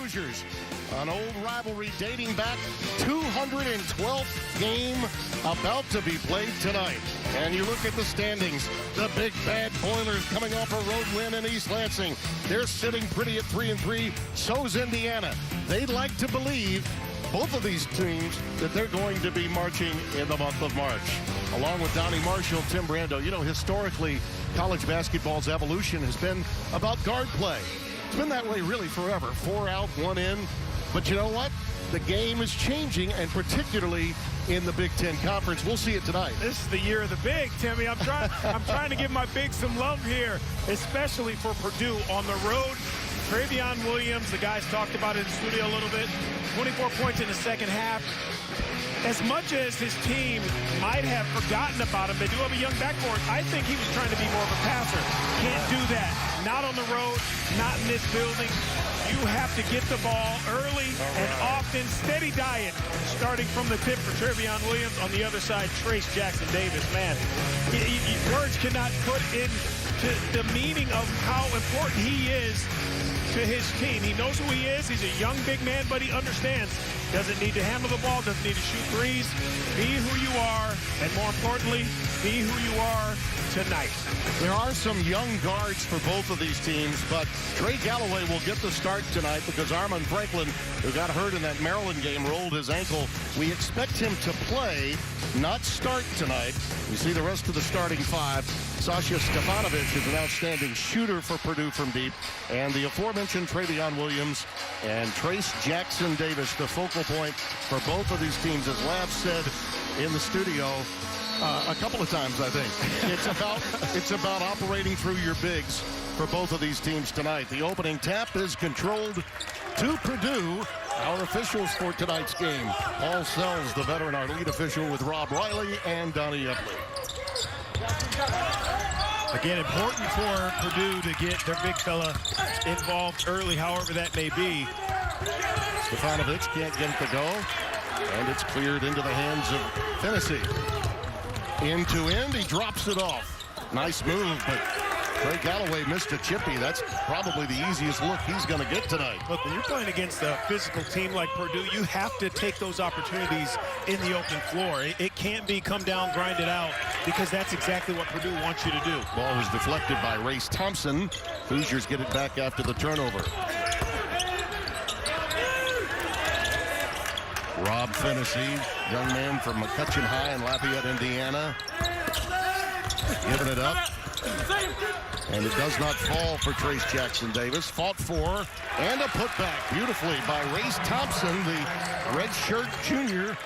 Hoosiers. An old rivalry dating back 212th game about to be played tonight. And you look at the standings. The big bad Boilers coming off a road win in East Lansing. They're sitting pretty at 3-3. So's Indiana. They'd like to believe, both of these teams, that they're going to be marching in the month of March. Along with Donnie Marshall, Tim Brando. You know, historically, college basketball's evolution has been about guard play. It's been that way really forever. 4 out, 1 in. But you know what? The game is changing, and particularly in the Big Ten Conference. We'll see it tonight. This is the year of the big, Timmy. I'm trying to give my big some love here, especially for Purdue on the road. Travion Williams, the guys talked about it in the studio a little bit. 24 points in the second half. As much as his team might have forgotten about him, they do have a young backcourt. I think he was trying to be more of a passer. Can't do that. Not on the road, not in this building. You have to get the ball early and often. Steady diet starting from the tip for Travion Williams. On the other side, Trace Jackson-Davis. Man, words cannot put into the meaning of how important he is to his team. He knows who he is. He's a young big man, but he understands. Doesn't need to handle the ball, doesn't need to shoot threes. Be who you are, and more importantly, be who you are tonight. There are some young guards for both of these teams, but Trey Galloway will get the start tonight because Armand Franklin, who got hurt in that Maryland game, rolled his ankle. We expect him to play, not start tonight. We see the rest of the starting five. Sasha Stefanovic is an outstanding shooter for Purdue from deep. And the aforementioned Travion Williams and Trace Jackson-Davis, the focal point for both of these teams, as Lav said in the studio a couple of times, I think. It's about operating through your bigs for both of these teams tonight. The opening tap is controlled to Purdue. Our officials for tonight's game: Paul Sells, the veteran, our lead official, with Rob Riley and Donnie Epley. Again, important for Purdue to get their big fella involved early, however that may be. Stefanovic can't get it to go, and it's cleared into the hands of Fennessy. End to end, he drops it off. Nice move, but Trey Galloway missed a chippy. That's probably the easiest look he's going to get tonight. Look, when you're playing against a physical team like Purdue, you have to take those opportunities in the open floor. It can't be come down, grind it out, because that's exactly what Purdue wants you to do. Ball was deflected by Race Thompson. Hoosiers get it back after the turnover. Rob Fennessy, young man from McCutcheon High in Lafayette, Indiana, giving it up. And it does not fall for Trace Jackson-Davis. Fought for, and a putback beautifully by Race Thompson, the redshirt junior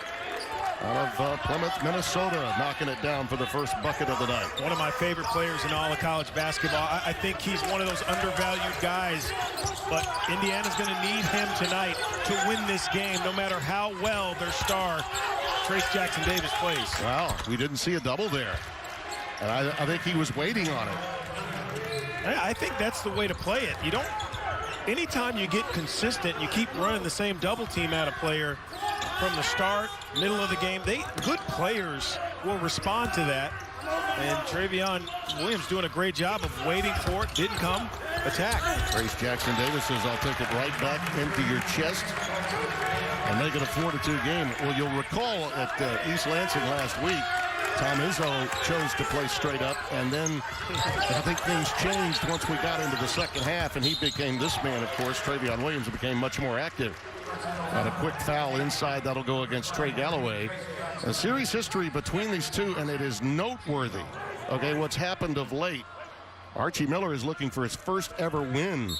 out of Plymouth, Minnesota, knocking it down for the first bucket of the night. One of my favorite players in all of college basketball. I think he's one of those undervalued guys, but Indiana's going to need him tonight to win this game, no matter how well their star, Trace Jackson-Davis, plays. Wow, we didn't see a double there. And I think he was waiting on it. I think that's the way to play it. You don't, anytime you get consistent, you keep running the same double team at a player from the start, middle of the game, good players will respond to that. And Travion Williams doing a great job of waiting for it, didn't come, attack. Trace Jackson-Davis says, I'll take it right back into your chest and make it a 4-2 game. Well, you'll recall at East Lansing last week, Tom Izzo chose to play straight up, and then I think things changed once we got into the second half, and he became this man, of course. Travion Williams became much more active. And a quick foul inside, that'll go against Trey Galloway. A series history between these two, and it is noteworthy. Okay, what's happened of late. Archie Miller is looking for his first ever win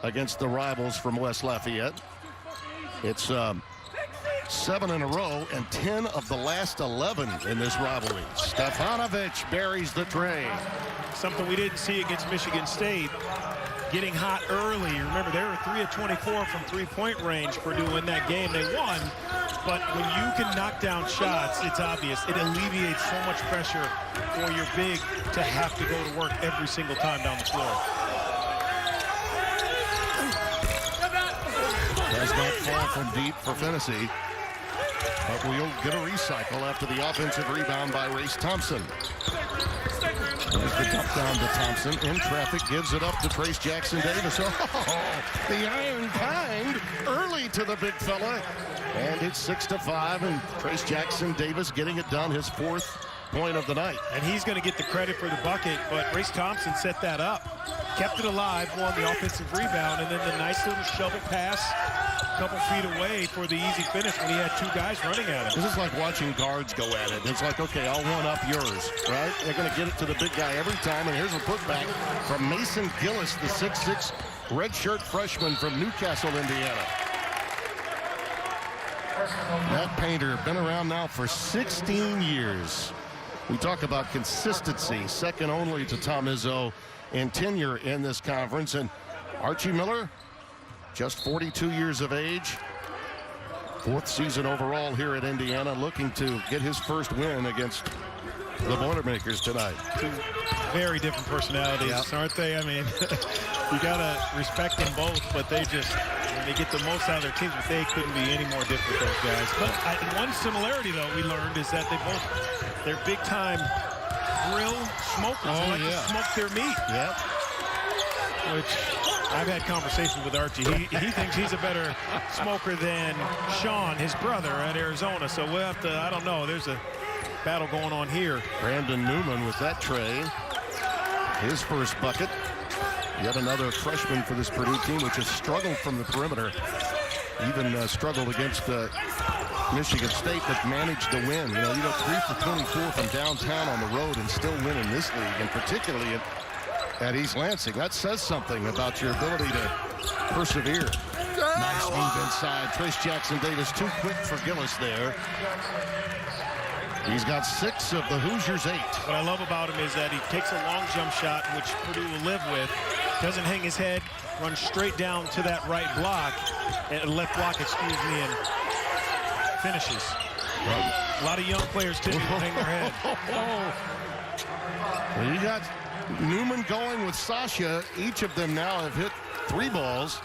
against the rivals from West Lafayette. It's 7 in a row, and 10 of the last 11 in this rivalry. Stefanovic buries the tray. Something we didn't see against Michigan State. Getting hot early. Remember, they were 3 of 24 from three-point range. Purdue in that game. They won. But when you can knock down shots, it's obvious. It alleviates so much pressure for your big to have to go to work every single time down the floor. Does not fall from deep for Fennessy. But we'll get a recycle after the offensive rebound by Race Thompson. There's the dump down to Thompson. In traffic, gives it up to Trace Jackson-Davis. Oh, the iron kind to the big fella. And it's 6-5, and Trace Jackson Davis getting it done, his 4th point of the night. And he's going to get the credit for the bucket, but Race Thompson set that up. Kept it alive, won the offensive rebound, and then the nice little shovel pass a couple feet away for the easy finish when he had 2 guys running at him. This is like watching guards go at it. It's like, okay, I'll one up yours, right? They're going to get it to the big guy every time, and here's a putback from Mason Gillis, the 6'6" redshirt freshman from Newcastle, Indiana. Matt Painter, been around now for 16 years. We talk about consistency, second only to Tom Izzo in tenure in this conference. And Archie Miller, just 42 years of age, 4th season overall here at Indiana, looking to get his first win against the Boilermakers tonight. 2 very different personalities, aren't they? I mean, you got to respect them both, but they just, when they get the most out of their teams, but they couldn't be any more different, those guys. But one similarity, though, we learned is that they're big-time grill smokers. They like to smoke their meat. Yep. Which I've had conversations with Archie. He thinks he's a better smoker than Sean, his brother, at Arizona. So we'll have to, I don't know, there's a battle going on here. Brandon Newman with that tray. His first bucket. Yet another freshman for this Purdue team, which has struggled from the perimeter. Even struggled against Michigan State, but managed to win. You know, you go 3 for 24 from downtown on the road and still win in this league, and particularly at East Lansing. That says something about your ability to persevere. Nice move inside. Trace Jackson Davis too quick for Gillis there. He's got 6 of the Hoosiers' 8. What I love about him is that he takes a long jump shot, which Purdue will live with, doesn't hang his head, runs straight down to that right block, left block, excuse me, and finishes. A lot of young players tend to hang their head. Well, you got Newman going with Sasha. Each of them now have hit 3 balls,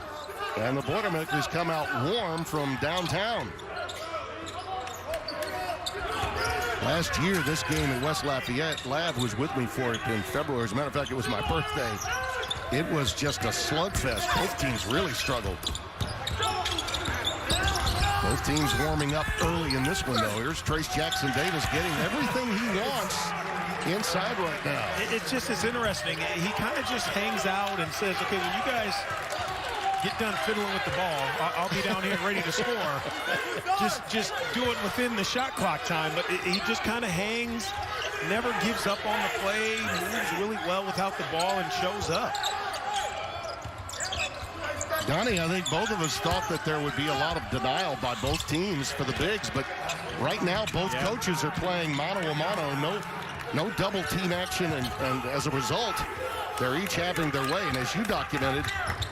and the Boilermakers come out warm from downtown. Last year, this game in West Lafayette, Lav was with me for it in February. As a matter of fact, it was my birthday. It was just a slugfest. Both teams really struggled. Both teams warming up early in this one, though. Here's Trace Jackson Davis getting everything he wants inside right now. It's interesting. He kind of just hangs out and says, okay, when you guys get done fiddling with the ball, I'll be down here ready to score. Just do it within the shot clock time. But he just kind of hangs, never gives up on the play, moves really well without the ball, and shows up. Donnie, I think both of us thought that there would be a lot of denial by both teams for the bigs, but right now both coaches are playing mano-a-mano, no double team action, and as a result, they're each having their way. And as you documented,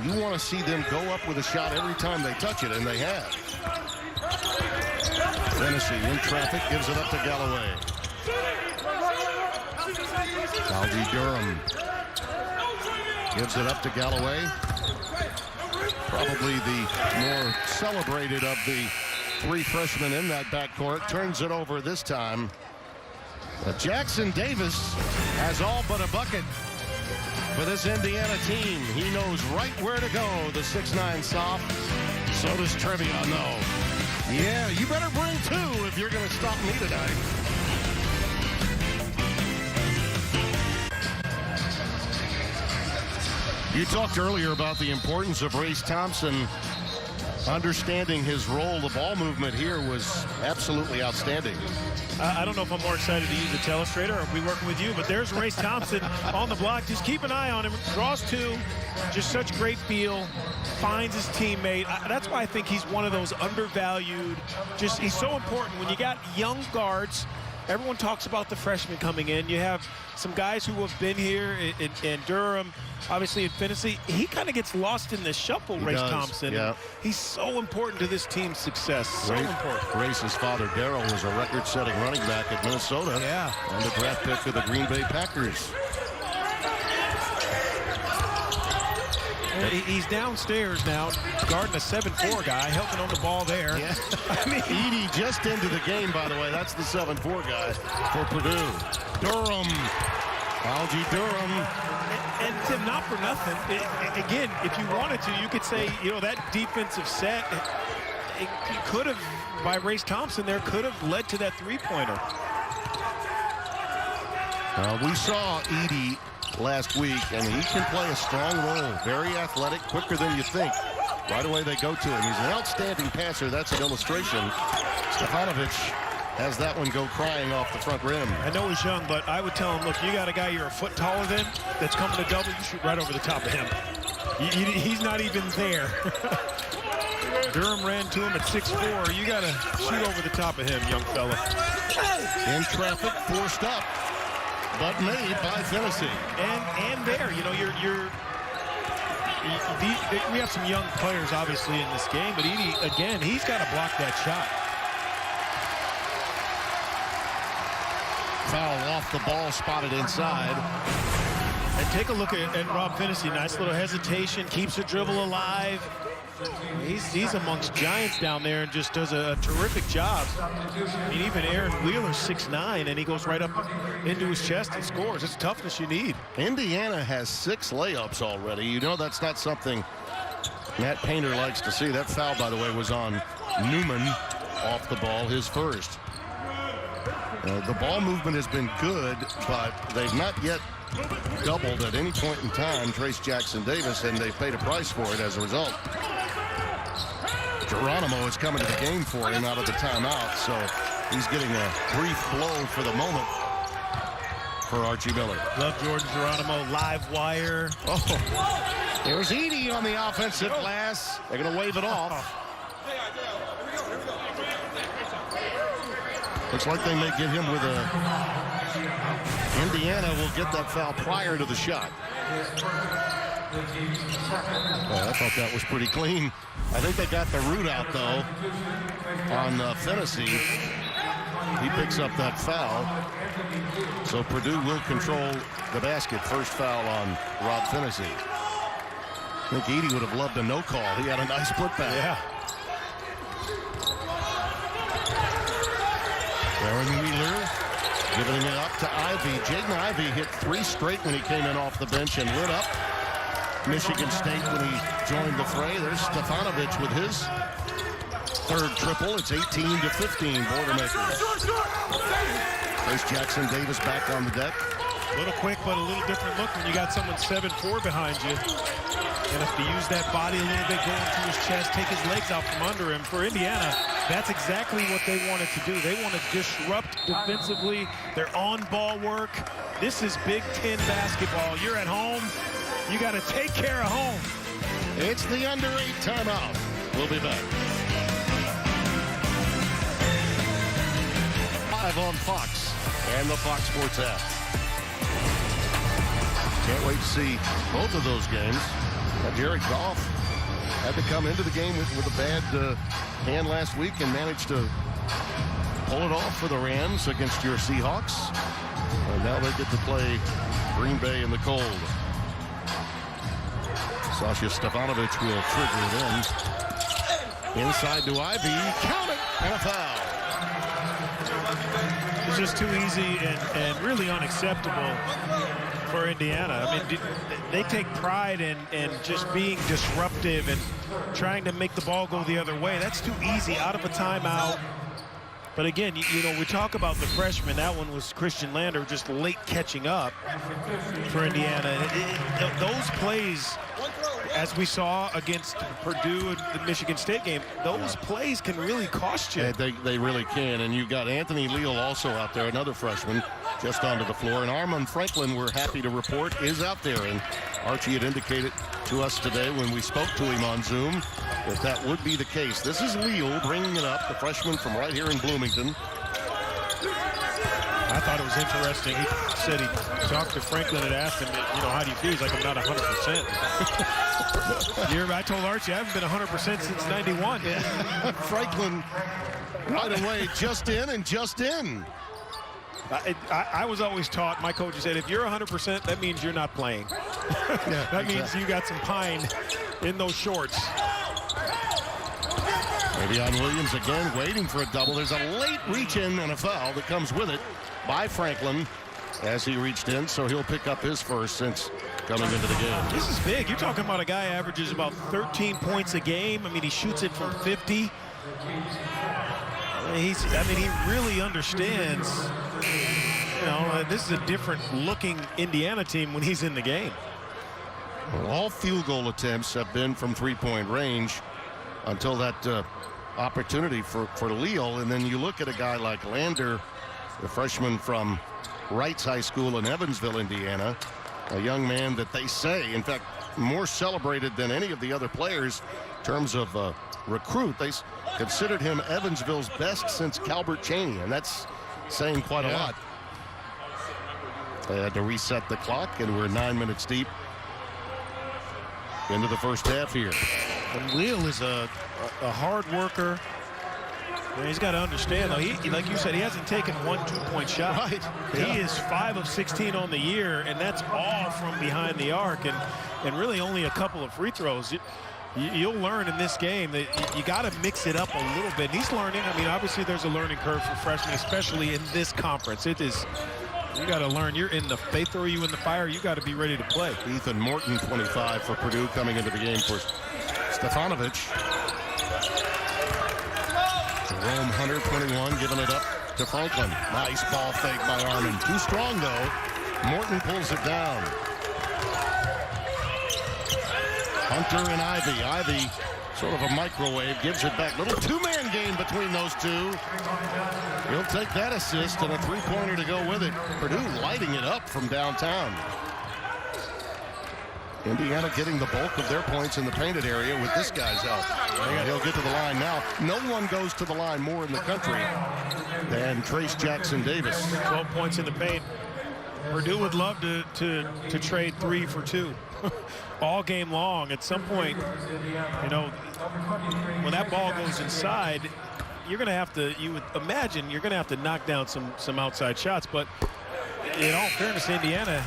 you want to see them go up with a shot every time they touch it, and they have. Tennessee in traffic, gives it up to Galloway. Algie Durham gives it up to Galloway. Probably the more celebrated of the 3 freshmen in that backcourt. Turns it over this time. But Jackson Davis has all but a bucket for this Indiana team. He knows right where to go, the 6'9" soft. So does Trevion, though. Yeah, you better bring 2 if you're going to stop me tonight. You talked earlier about the importance of Race Thompson. Understanding his role, the ball movement here was absolutely outstanding. I don't know if I'm more excited to use the telestrator or be working with you, but there's Race Thompson on the block. Just keep an eye on him. Draws 2. Just such great feel. Finds his teammate. That's why I think he's one of those undervalued. He's so important. When you got young guards, everyone talks about the freshmen coming in. You have some guys who have been here in Durham, obviously in Tennessee. He kind of gets lost in the shuffle, Race Thompson. Yeah. He's so important to this team's success. So important. Race's father, Darryl, was a record-setting running back at Minnesota. Yeah. And the draft pick of the Green Bay Packers. He's downstairs now, guarding a 7'4" guy, helping on the ball there. Yeah. I mean, Edey just into the game, by the way. That's the 7'4" guy for Purdue. Durham. Algie Durham. And Tim, not for nothing. Again, if you wanted to, you could say, you know, that defensive set it could have, by Race Thompson there, could have led to that three-pointer. We saw Edey last week, and he can play a strong role. Very athletic, quicker than you think. Right away they go to him. He's an outstanding passer. That's an illustration. Stefanovic has that one go crying off the front rim. I know he's young, but I would tell him, look, you got a guy you're a foot taller than that's coming to double, you shoot right over the top of him. He's not even there. Durham ran to him at 6'4". You got to shoot over the top of him, young fella. In traffic, forced up, but made by Tennessee. And there, you know, we have some young players, obviously, in this game, but Edey, again, he's got to block that shot. Foul off the ball, spotted inside. And take a look at Rob Finney. Nice little hesitation, keeps the dribble alive. He's amongst giants down there and just does a terrific job. I mean, even Aaron Wheeler's 6'9", and he goes right up into his chest and scores. It's toughness you need. Indiana has 6 layups already. You know that's not something Matt Painter likes to see. That foul, by the way, was on Newman off the ball, his first. The ball movement has been good, but they've not yet doubled at any point in time Trace Jackson Davis, and they've paid a price for it as a result. Geronimo is coming to the game for him out of the timeout, so he's getting a brief blow for the moment for Archie Miller. Love Jordan Geronimo, live wire. Oh, there's Edey on the offensive glass. They're going to wave it off. Looks like they may get him with a... Indiana will get that foul prior to the shot. Well, I thought that was pretty clean. I think they got the root out, though, on Finney. He picks up that foul. So Purdue will control the basket. First foul on Rob Finney. I think Edey would have loved a no call. He had a nice putback. Yeah. Aaron Wheeler giving it up to Ivey. Jaden Ivey hit 3 straight when he came in off the bench and lit up Michigan State when he joined the fray. There's Stefanovic with his 3rd triple. It's 18-15 Boilermakers. There's Jackson Davis back on the deck. A little quick, but a little different look when you got someone 7'4" behind you. And if to use that body a little bit, go into his chest, take his legs out from under him. For Indiana, that's exactly what they wanted to do. They want to disrupt defensively, their on-ball work. This is Big Ten basketball. You're at home. You got to take care of home. It's the under 8 timeout. We'll be back. Live on Fox and the Fox Sports app. Can't wait to see both of those games. Jared Goff had to come into the game with a bad hand last week and managed to pull it off for the Rams against your Seahawks. And now they get to play Green Bay in the cold. Sasha Stefanovic will trigger it in. Inside to Ivey. Count it. And a foul. It's just too easy and really unacceptable for Indiana. I mean, they take pride in just being disruptive and trying to make the ball go the other way. That's too easy out of a timeout. But again, you know, we talk about the freshman. That one was Christian Lander, just late catching up for Indiana. Those plays, as we saw against Purdue in the Michigan State game, those plays can really cost you. They really can. And you've got Anthony Leal also out there, another freshman, just onto the floor. And Armand Franklin, we're happy to report, is out there. And Archie had indicated to us today when we spoke to him on Zoom that would be the case. This is Leal bringing it up, the freshman from right here in Bloomington. I thought it was interesting. He said he talked to Franklin and asked him, you know, how do you feel? He's like, I'm not 100%. I told Archie I haven't been 100% since 91. Yeah. Franklin right away, just in and just in. I was always taught, my coach said, if you're 100%, that means you're not playing. Yeah, that means you got some pine in those shorts. Davion Williams again waiting for a double. There's a late reach in and a foul that comes with it by Franklin as he reached in, so he'll pick up his first since coming into the game. This is big. You're talking about a guy averages about 13 points a game. I mean, he shoots it from 50. He really understands, this is a different looking Indiana team when he's in the game. Well, all field goal attempts have been from three-point range until that opportunity for Leal. And then you look at a guy like Lander, the freshman from Wrights High School in Evansville, Indiana, a young man that they say, in fact, more celebrated than any of the other players in terms of recruit. They considered him Evansville's best since Calbert Chaney, and that's saying quite a lot. They had to reset the clock, and we're 9 minutes deep into the first half here. And Leal is a hard worker. He's got to understand, though, like you said, he hasn't taken one 2-point shot. Right. He is 5 of 16 on the year, and that's all from behind the arc, and really only a couple of free throws. You'll learn in this game that you got to mix it up a little bit. And he's learning. Obviously there's a learning curve for freshmen, especially in this conference. It is, you got to learn. They throw you in the fire, you got to be ready to play. Ethan Morton, 25 for Purdue, coming into the game for Stefanovic. Jerome Hunter, 21, giving it up to Franklin. Nice ball fake by Armin. Too strong, though. Morton pulls it down. Hunter and Ivy. Ivy, sort of a microwave, gives it back. Little two-man game between those two. He'll take that assist and a three-pointer to go with it. Purdue lighting it up from downtown. Indiana getting the bulk of their points in the painted area with this guy's help. He'll get to the line now. No one goes to the line more in the country than Trace Jackson Davis. 12 points in the paint. Purdue would love to trade 3 for 2 all game long. At some point, when that ball goes inside, you would imagine you're going to have to knock down some outside shots. But in all fairness, Indiana,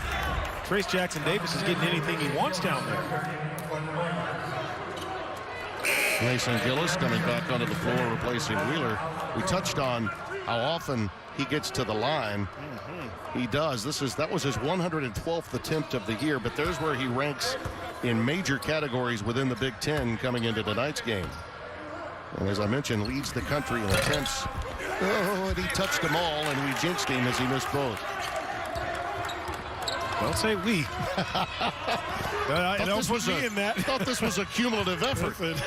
Trace Jackson Davis is getting anything he wants down there. Mason Gillis coming back onto the floor, replacing Wheeler. We touched on how often he gets to the line. He does. That was his 112th attempt of the year, but there's where he ranks in major categories within the Big Ten coming into tonight's game. And as I mentioned, leads the country in attempts. Oh, and he touched them all, and we jinxed him as he missed both. Don't say we. I don't put me in that. I thought this was a cumulative effort. There's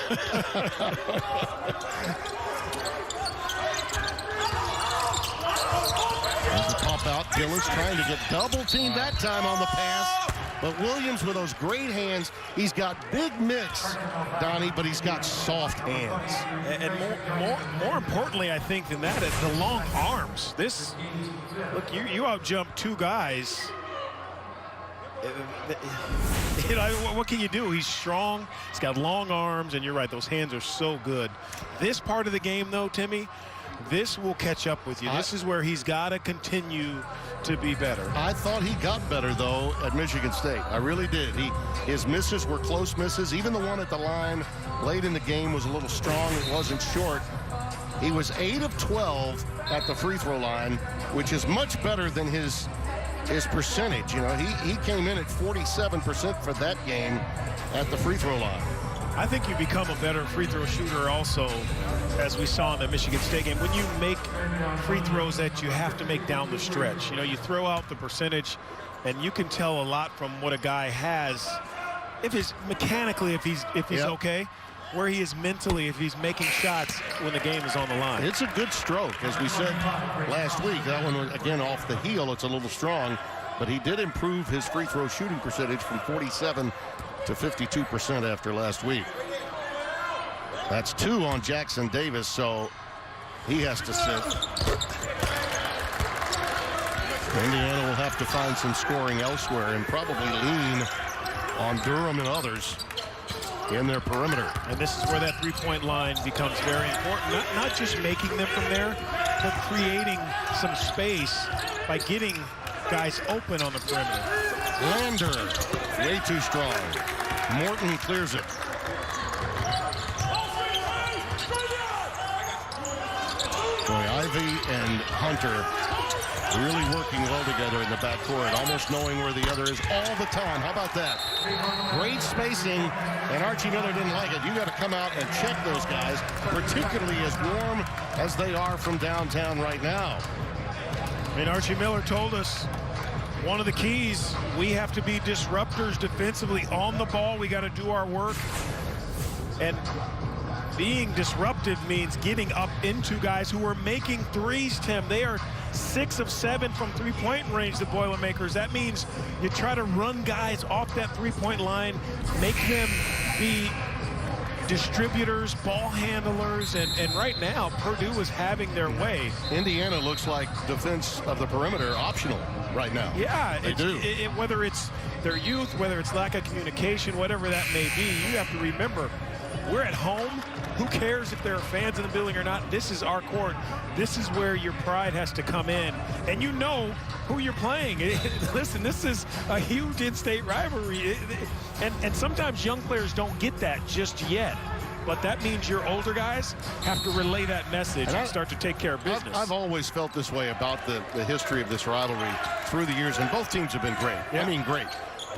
the pop out. Gillis trying to get double teamed that time on the pass. But Williams with those great hands. He's got big mitts, Donnie, but he's got soft hands. And more importantly, I think, than that, is the long arms. Look, you out-jump 2 guys. What can you do? He's strong. He's got long arms, and you're right, those hands are so good. This part of the game, though, Timmy, this will catch up with you. This is where he's got to continue to be better. I thought he got better, though, at Michigan State. I really did. His misses were close misses. Even the one at the line late in the game was a little strong. It wasn't short. He was 8 of 12 at the free throw line, which is much better than his percentage. He came in at 47% for that game at the free throw line. I think you become a better free throw shooter also, as we saw in the Michigan State game, when you make free throws that you have to make down the stretch. You throw out the percentage, and you can tell a lot from what a guy has, if he's okay, where he is mentally, if he's making shots when the game is on the line. It's a good stroke, as we said last week. That one was, again, off the heel. It's a little strong, but he did improve his free throw shooting percentage from 47 to 52% after last week. That's 2 on Jackson Davis, so he has to sit. Indiana will have to find some scoring elsewhere and probably lean on Durham and others in their perimeter. And this is where that three-point line becomes very important. Not just making them from there, but creating some space by getting guys open on the perimeter. Lander, way too strong. Morton clears it. Boy, Ivy and Hunter really working well together in the backcourt, almost knowing where the other is all the time. How about that? Great spacing, and Archie Miller didn't like it. You got to come out and check those guys, particularly as warm as they are from downtown right now. And Archie Miller told us one of the keys, we have to be disruptors defensively on the ball. We got to do our work. And being disruptive means getting up into guys who are making threes, Tim. They are 6 of 7 from three-point range, the Boilermakers. That means you try to run guys off that three-point line, make them be distributors, ball handlers, and right now Purdue is having their way. Indiana looks like defense of the perimeter optional right now. Yeah, they do. Whether it's their youth, whether it's lack of communication, whatever that may be, you have to remember, we're at home. Who cares if there are fans in the building or not? This is our court. This is where your pride has to come in. And you know who you're playing. Listen, this is a huge in-state rivalry. And sometimes young players don't get that just yet. But that means your older guys have to relay that message and start to take care of business. I've always felt this way about the history of this rivalry through the years, and both teams have been great. Yeah. I mean, great.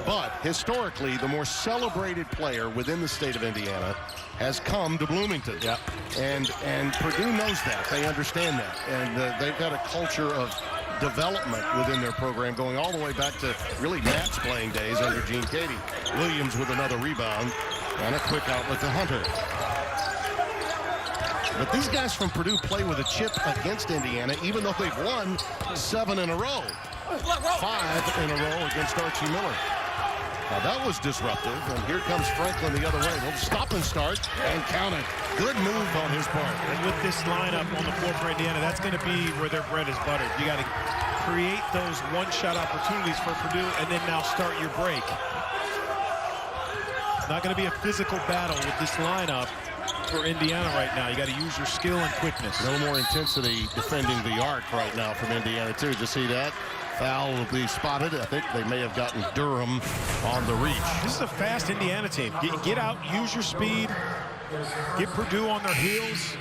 But historically, the more celebrated player within the state of Indiana has come to Bloomington. Yeah. And Purdue knows that. They understand that. And they've got a culture of development within their program going all the way back to really Matt's playing days under Gene Cady. Williams with another rebound and a quick outlet to Hunter. But these guys from Purdue play with a chip against Indiana, even though they've won 7 in a row. 5 in a row against Archie Miller. Now that was disruptive, and here comes Franklin the other way. Well, stop and start and count it. Good move on his part. And with this lineup on the floor for Indiana, that's going to be where their bread is buttered. You got to create those one-shot opportunities for Purdue, and then now start your break. It's not going to be a physical battle with this lineup for Indiana right now. You got to use your skill and quickness. No more intensity defending the arc right now from Indiana, too. Did you see that? Foul will be spotted. I think they may have gotten Durham on the reach. This is a fast Indiana team. Get out, use your speed, get Purdue on their heels.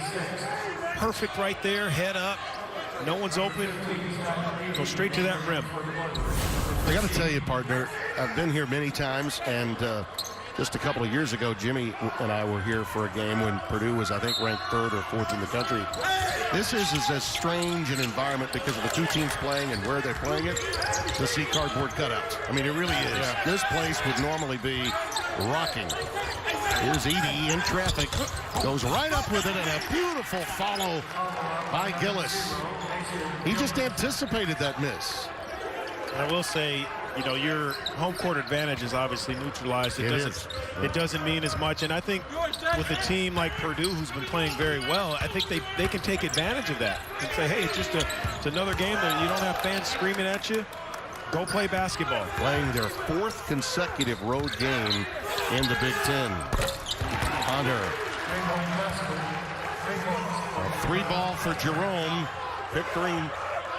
Perfect right there, head up. No one's open. Go straight to that rim. I got to tell you, partner, I've been here many times, and just a couple of years ago, Jimmy and I were here for a game when Purdue was, I think, ranked 3rd or 4th in the country. This is as strange an environment because of the two teams playing and where they're playing it to see cardboard cutouts. I mean, it really is. Yeah. This place would normally be rocking. Here's Edey in traffic. Goes right up with it, and a beautiful follow by Gillis. He just anticipated that miss. I will say, you know, your home court advantage is obviously neutralized. It doesn't mean as much. And I think with a team like Purdue, who's been playing very well, I think they can take advantage of that and say, hey, it's another game that you don't have fans screaming at you. Go play basketball. Playing their 4th consecutive road game in the Big Ten. Hunter. A 3-ball for Jerome.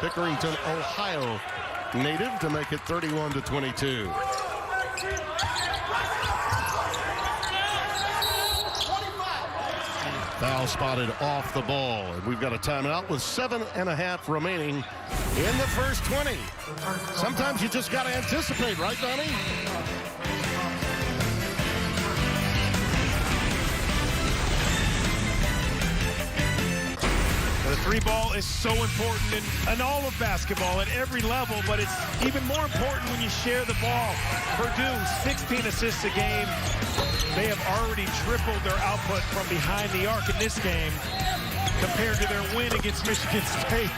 Pickerington, Ohio native to make it 31-22. Foul spotted off the ball, and we've got a timeout with 7.5 remaining in the first 20. Sometimes you just got to anticipate, right, Donnie? The 3-ball is so important in all of basketball at every level, but it's even more important when you share the ball. Purdue, 16 assists a game. They have already tripled their output from behind the arc in this game compared to their win against Michigan State.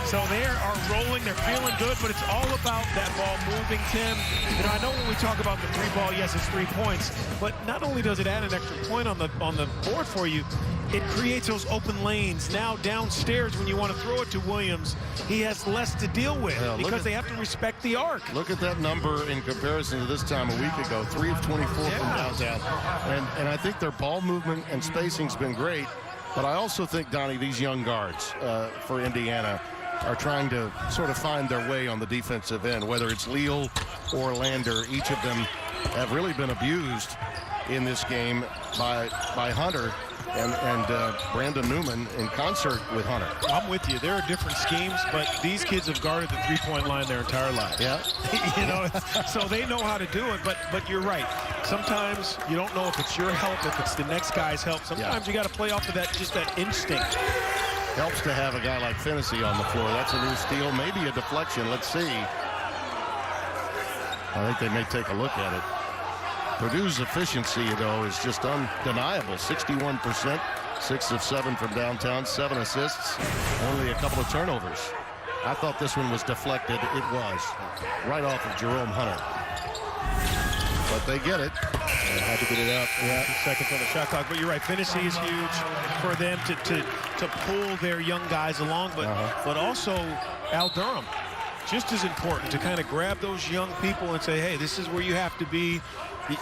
So they are rolling, they're feeling good, but it's all about that ball moving, Tim. You know, I know when we talk about the 3-ball, yes, it's 3 points, but not only does it add an extra point on the board for you, it creates those open lanes. Now downstairs, when you want to throw it to Williams, he has less to deal with because they have to respect the arc. Look at that number in comparison to this time a week ago, 3 of 24 from downtown. And I think their ball movement and spacing's been great, but I also think, Donnie, these young guards for Indiana are trying to sort of find their way on the defensive end, whether it's Leal or Lander. Each of them have really been abused in this game by Hunter. and Brandon Newman in concert with Hunter. I'm with you. There are different schemes, but these kids have guarded the three-point line their entire life. Yeah. You know, so they know how to do it, but you're right. Sometimes you don't know if it's your help, if it's the next guy's help. Sometimes you got to play off of that, just that instinct. Helps to have a guy like Finney on the floor. That's a new steal, maybe a deflection. Let's see. I think they may take a look at it. Purdue's efficiency, though, is just undeniable. 61%, 6 of 7 from downtown, 7 assists, only a couple of turnovers. I thought this one was deflected. It was. Right off of Jerome Hunter. But they get it. They had to get it up. Yeah, seconds on the shot clock. But you're right. Finney is huge for them to pull their young guys along. But also Al Durham, just as important to kind of grab those young people and say, hey, this is where you have to be.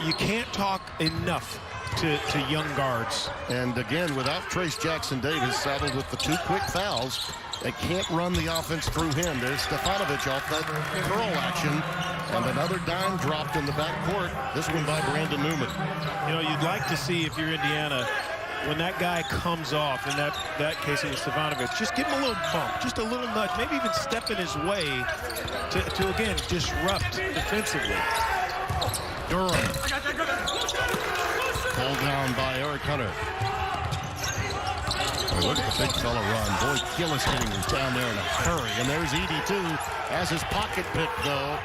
You can't talk enough to young guards. And again, without Trace Jackson-Davis saddled with the 2 quick fouls, they can't run the offense through him. There's Stefanovic off that curl action. And another dime dropped in the backcourt. This one by Brandon Newman. You know, you'd like to see, if you're Indiana, when that guy comes off, in that case it was Stefanovic, just give him a little bump, just a little nudge, maybe even step in his way to again, disrupt defensively. Durham. Pulled down by Eric Hunter. Look at the big fella run. Boy, Gillis getting down there in a hurry. And there's Edey, too, as his pocket pick, though.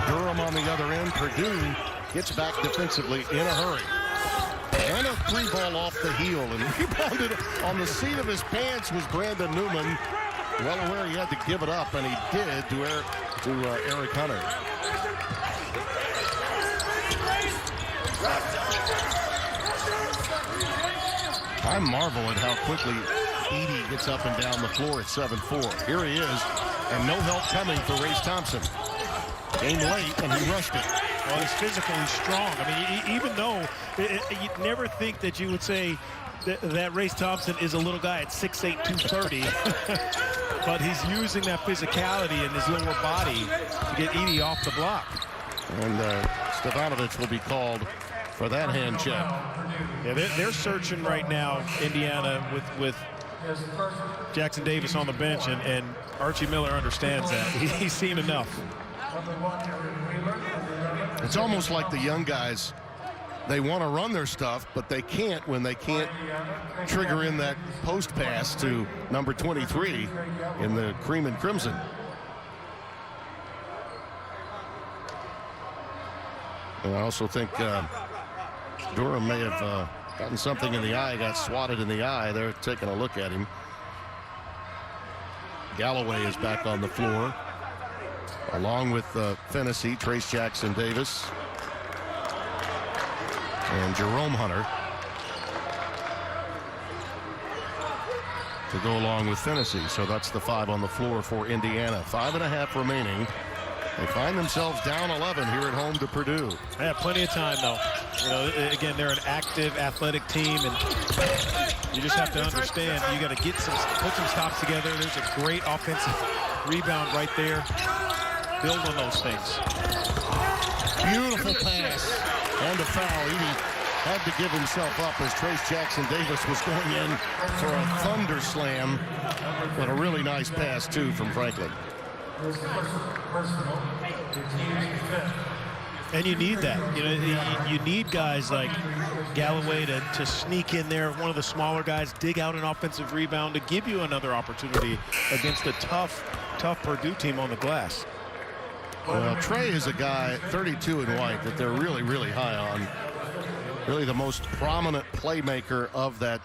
Durham on the other end. Purdue gets back defensively in a hurry. And a 3-ball off the heel. And rebounded on the seat of his pants was Brandon Newman. Well aware he had to give it up, and he did to Eric Hunter. I marvel at how quickly Edey gets up and down the floor at 7-4. Here he is, and no help coming for Race Thompson. Came late, and he rushed it. Well, he's physically strong. I mean, even though you'd never think that you would say that Race Thompson is a little guy at 6'8", 230, but he's using that physicality in his lower body to get Edey off the block. And Stefanovic will be called for that hand check. Yeah, they're searching right now, Indiana, with Jackson-Davis on the bench, and Archie Miller understands that. He's seen enough. It's almost like the young guys, they want to run their stuff, but they can't when they can't trigger in that post pass to number 23 in the cream and crimson. And I also think Durham may have gotten something in the eye, got swatted in the eye. They're taking a look at him. Galloway is back on the floor, along with Finney, Trace Jackson-Davis, and Jerome Hunter to go along with Finney. So that's the 5 on the floor for Indiana. 5.5 remaining. They find themselves down 11 here at home to Purdue. They have plenty of time, though. You know, again, they're an active, athletic team, and you just have to understand you got to put some stops together. There's a great offensive rebound right there. Build on those things. Beautiful pass and a foul. Edey had to give himself up as Trace Jackson-Davis was going in for a thunder slam, but a really nice pass too from Franklin. And you need that. You know, you need guys like Galloway to sneak in there, one of the smaller guys, dig out an offensive rebound to give you another opportunity against a tough Purdue team on the glass. Well, Trey is a guy, 32 in white, that they're really, really high on. Really the most prominent playmaker of that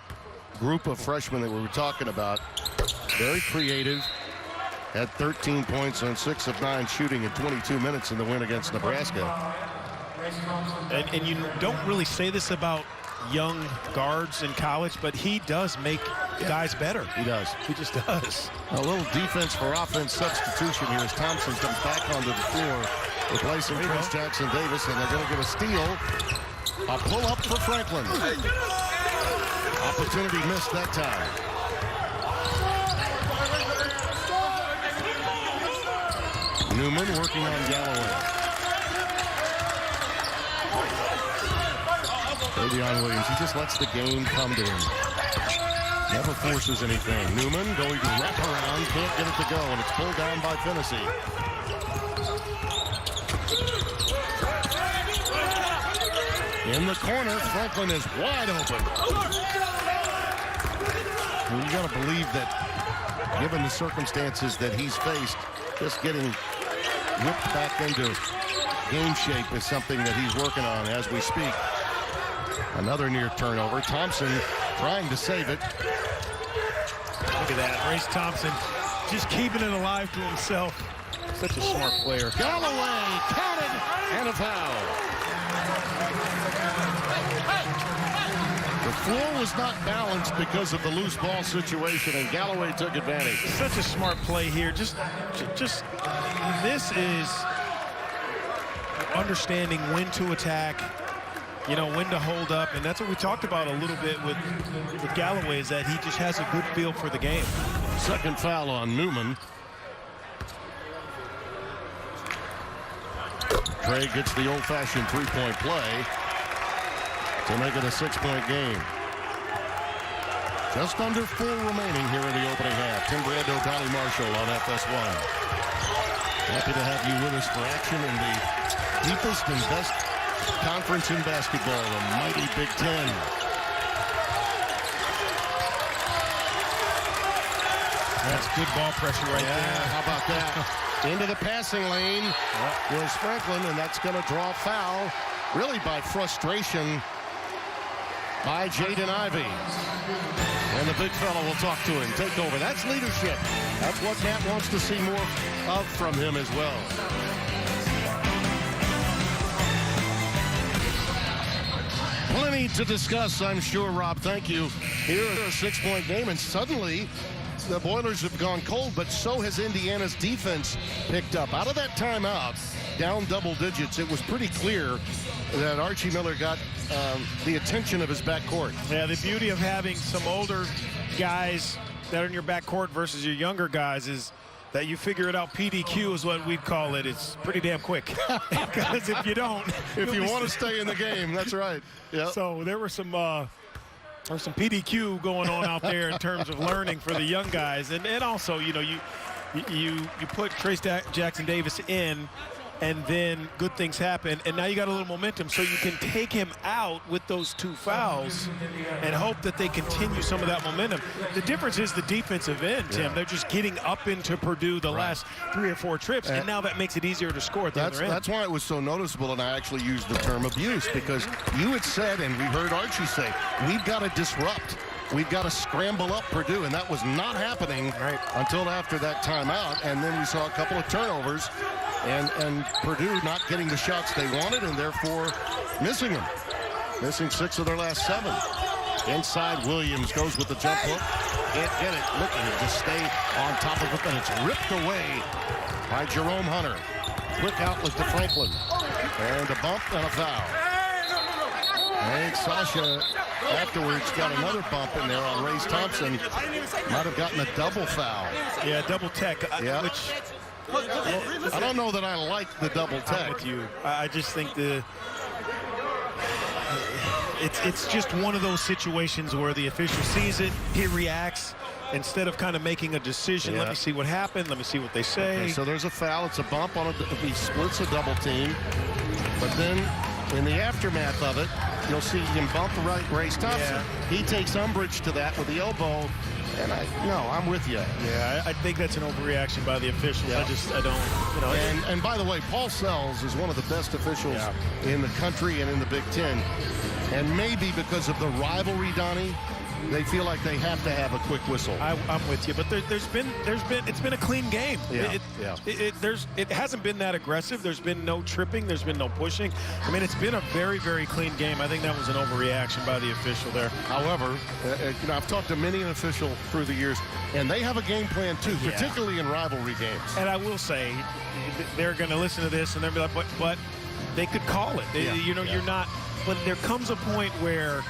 group of freshmen that we were talking about. Very creative. Had 13 points on 6 of 9 shooting in 22 minutes in the win against Nebraska. And you don't really say this about young guards in college, but he does make guys better. He does. He just does. A little defense for offense substitution here as Thompson comes back onto the floor, replacing Trace Jackson-Davis, and they're going to get a steal. A pull-up for Franklin. Opportunity missed that time. Newman working on Galloway. Travion Williams, he just lets the game come to him. Never forces anything. Newman going to wrap around, can't get it to go, and it's pulled down by Finney. In the corner, Franklin is wide open. Well, you got to believe that, given the circumstances that he's faced, just getting whipped back into game shape is something that he's working on as we speak. Another near turnover. Thompson trying to save it. Look at that. Race Thompson just keeping it alive to himself. Such a smart player. Galloway counted and a foul. The floor was not balanced because of the loose ball situation, and Galloway took advantage. Such a smart play here. Just this is understanding when to attack, you know, when to hold up, and that's what we talked about a little bit with Galloway, is that he just has a good feel for the game. Second foul on Newman. Trey gets the old-fashioned three-point play to make it a 6-point game. Just under 4 remaining here in the opening half. Tim Brando, Donnie Marshall on FS1. Happy to have you with us for action in the deepest and best conference in basketball, the mighty Big Ten. That's good ball pressure right there. How about that? Into the passing lane was Franklin, and that's going to draw foul, really by frustration by Jaden Ivey. And the big fella will talk to him, take over. That's leadership. That's what Matt wants to see more of from him as well. Plenty to discuss, I'm sure, Rob. Thank you. Here is a 6-point game, and suddenly the Boilers have gone cold, but so has Indiana's defense picked up. Out of that timeout, down double digits, it was pretty clear that Archie Miller got the attention of his backcourt. Yeah, the beauty of having some older guys that are in your backcourt versus your younger guys is that you figure it out. PDQ is what we'd call it. It's pretty damn quick. Because if you don't, if you want to stay in the game, that's right. Yep. So there were some PDQ going on out there in terms of learning for the young guys, and also, you know, you put Trace Jackson Davis in, and then good things happen, and now you got a little momentum, so you can take him out with those 2 fouls and hope that they continue some of that momentum. The difference is the defensive end, Tim. They're just getting up into Purdue the last 3 or 4 trips, and now that makes it easier to score at the other end. That's why it was so noticeable, and I actually used the term abuse, because you had said, and we heard Archie say, we've got to disrupt. We've got to scramble up Purdue, and that was not happening until after that timeout, and then we saw a couple of turnovers, and Purdue not getting the shots they wanted, and therefore missing them. Missing 6 of their last 7. Inside, Williams goes with the jump hook. Can't get it. Look at him just stay on top of it, and it's ripped away by Jerome Hunter. Quick outlet to Franklin. And a bump and a foul. I think Sasha afterwards got another bump in there on Race Thompson. Might have gotten a double foul. Yeah, double tech. Which, I don't know that I like the double tech. I'm with you. I just think it's just one of those situations where the official sees it, he reacts, instead of kind of making a decision. Let me see what happened, let me see what they say. Okay, so there's a foul, it's a bump on he splits a double team, but then in the aftermath of it, you'll see him bump Race Thompson. He takes umbrage to that with the elbow. And I'm with you. Yeah, I think that's an overreaction by the officials. I don't, you know. And by the way, Paul Sells is one of the best officials in the country and in the Big Ten. And maybe because of the rivalry, Donnie, they feel like they have to have a quick whistle. I'm with you, but it's been a clean game. It hasn't been that aggressive. There's been no tripping. There's been no pushing. I mean, it's been a very, very clean game. I think that was an overreaction by the official there. However, I've talked to many an official through the years, and they have a game plan too, particularly in rivalry games. And I will say, they're going to listen to this and they'll be like, but they could call it. You're not. But there comes a point where